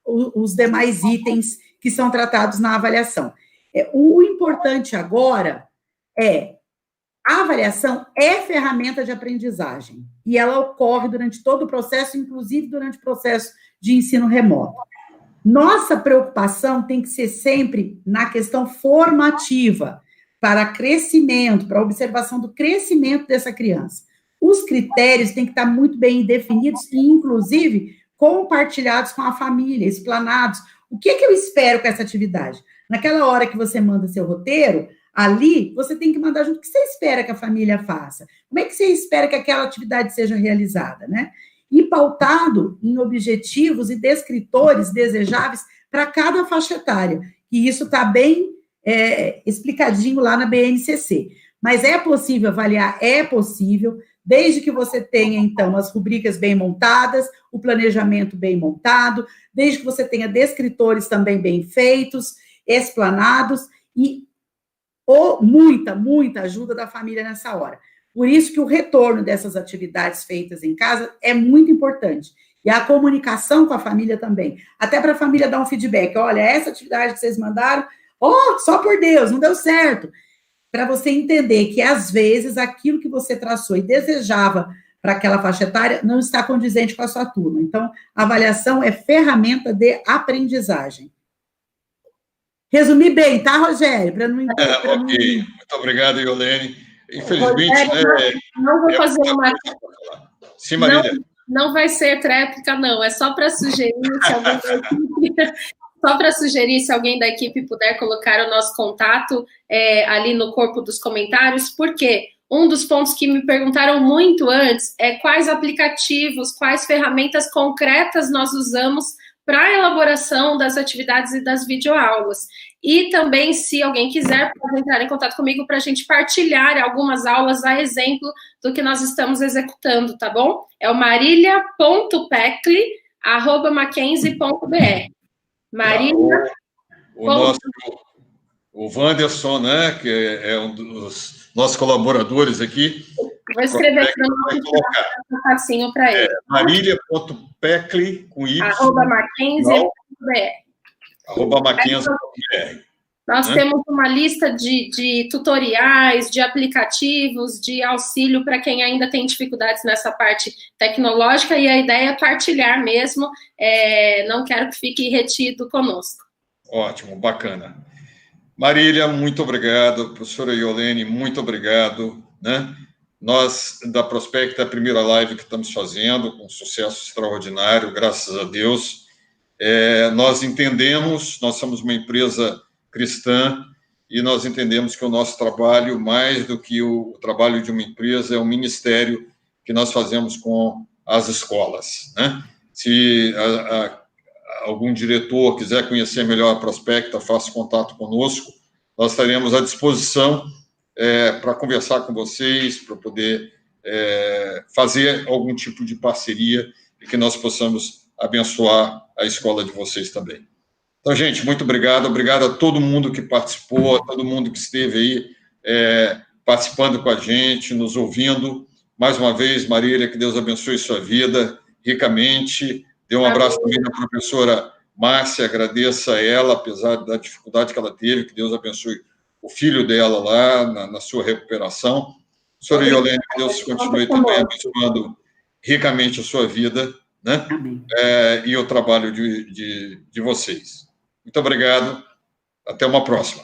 os demais itens que são tratados na avaliação. O importante agora a avaliação é ferramenta de aprendizagem e ela ocorre durante todo o processo, inclusive durante o processo de ensino remoto. Nossa preocupação tem que ser sempre na questão formativa, para crescimento, para observação do crescimento dessa criança. Os critérios têm que estar muito bem definidos e, inclusive, compartilhados com a família, explanados. O que eu espero com essa atividade? Naquela hora que você manda seu roteiro, ali, você tem que mandar junto o que você espera que a família faça. Como é que você espera que aquela atividade seja realizada, né? E pautado em objetivos e descritores desejáveis para cada faixa etária. E isso está bem explicadinho lá na BNCC. Mas é possível avaliar? É possível, desde que você tenha, então, as rubricas bem montadas, o planejamento bem montado, desde que você tenha descritores também bem feitos, explanados e muita ajuda da família nessa hora. Por isso que o retorno dessas atividades feitas em casa é muito importante. E a comunicação com a família também. Até para a família dar um feedback. Olha, essa atividade que vocês mandaram, só por Deus, não deu certo. Para você entender que, às vezes, aquilo que você traçou e desejava para aquela faixa etária não está condizente com a sua turma. Então, a avaliação é ferramenta de aprendizagem. Resumi bem, tá, Rogério? Ok, muito obrigado, Iolene. Infelizmente, Rogério, não vou fazer uma... Sim, Marília. Não vai ser tréplica, não. É só para sugerir se alguém da equipe... Só para sugerir, se alguém da equipe puder colocar o nosso contato ali no corpo dos comentários, porque um dos pontos que me perguntaram muito antes é quais aplicativos, quais ferramentas concretas nós usamos para a elaboração das atividades e das videoaulas. E também, se alguém quiser, pode entrar em contato comigo para a gente partilhar algumas aulas a exemplo do que nós estamos executando, tá bom? É o marilia.pecli@mackenzie.br. Marília. O Wanderson, né, que é um dos nossos colaboradores aqui. Vou escrever aqui no nosso facinho para ele. Marilia.pecli com y. @mackenzie.br. Nós temos uma lista de tutoriais, de aplicativos, de auxílio para quem ainda tem dificuldades nessa parte tecnológica, e a ideia é partilhar mesmo, não quero que fique retido conosco. Ótimo, bacana. Marília, muito obrigado. Professora Iolene, muito obrigado, né? Nós, da Prospecta, a primeira live que estamos fazendo, com sucesso extraordinário, graças a Deus. Nós entendemos, nós somos uma empresa cristã, e nós entendemos que o nosso trabalho, mais do que o trabalho de uma empresa, é um ministério que nós fazemos com as escolas, né? Se algum diretor quiser conhecer melhor a Prospecta, faça contato conosco, nós estaremos à disposição para conversar com vocês, para poder fazer algum tipo de parceria e que nós possamos abençoar a escola de vocês também. Então, gente, muito obrigado. Obrigado a todo mundo que participou, a todo mundo que esteve aí participando com a gente, nos ouvindo. Mais uma vez, Marília, que Deus abençoe sua vida ricamente. Dê um abraço também na professora Márcia, agradeça a ela, apesar da dificuldade que ela teve, que Deus abençoe o filho dela lá na sua recuperação. Senhora Iolene, que Deus continue também abençoando ricamente a sua vida, né? E o trabalho de vocês. Muito obrigado. Até uma próxima.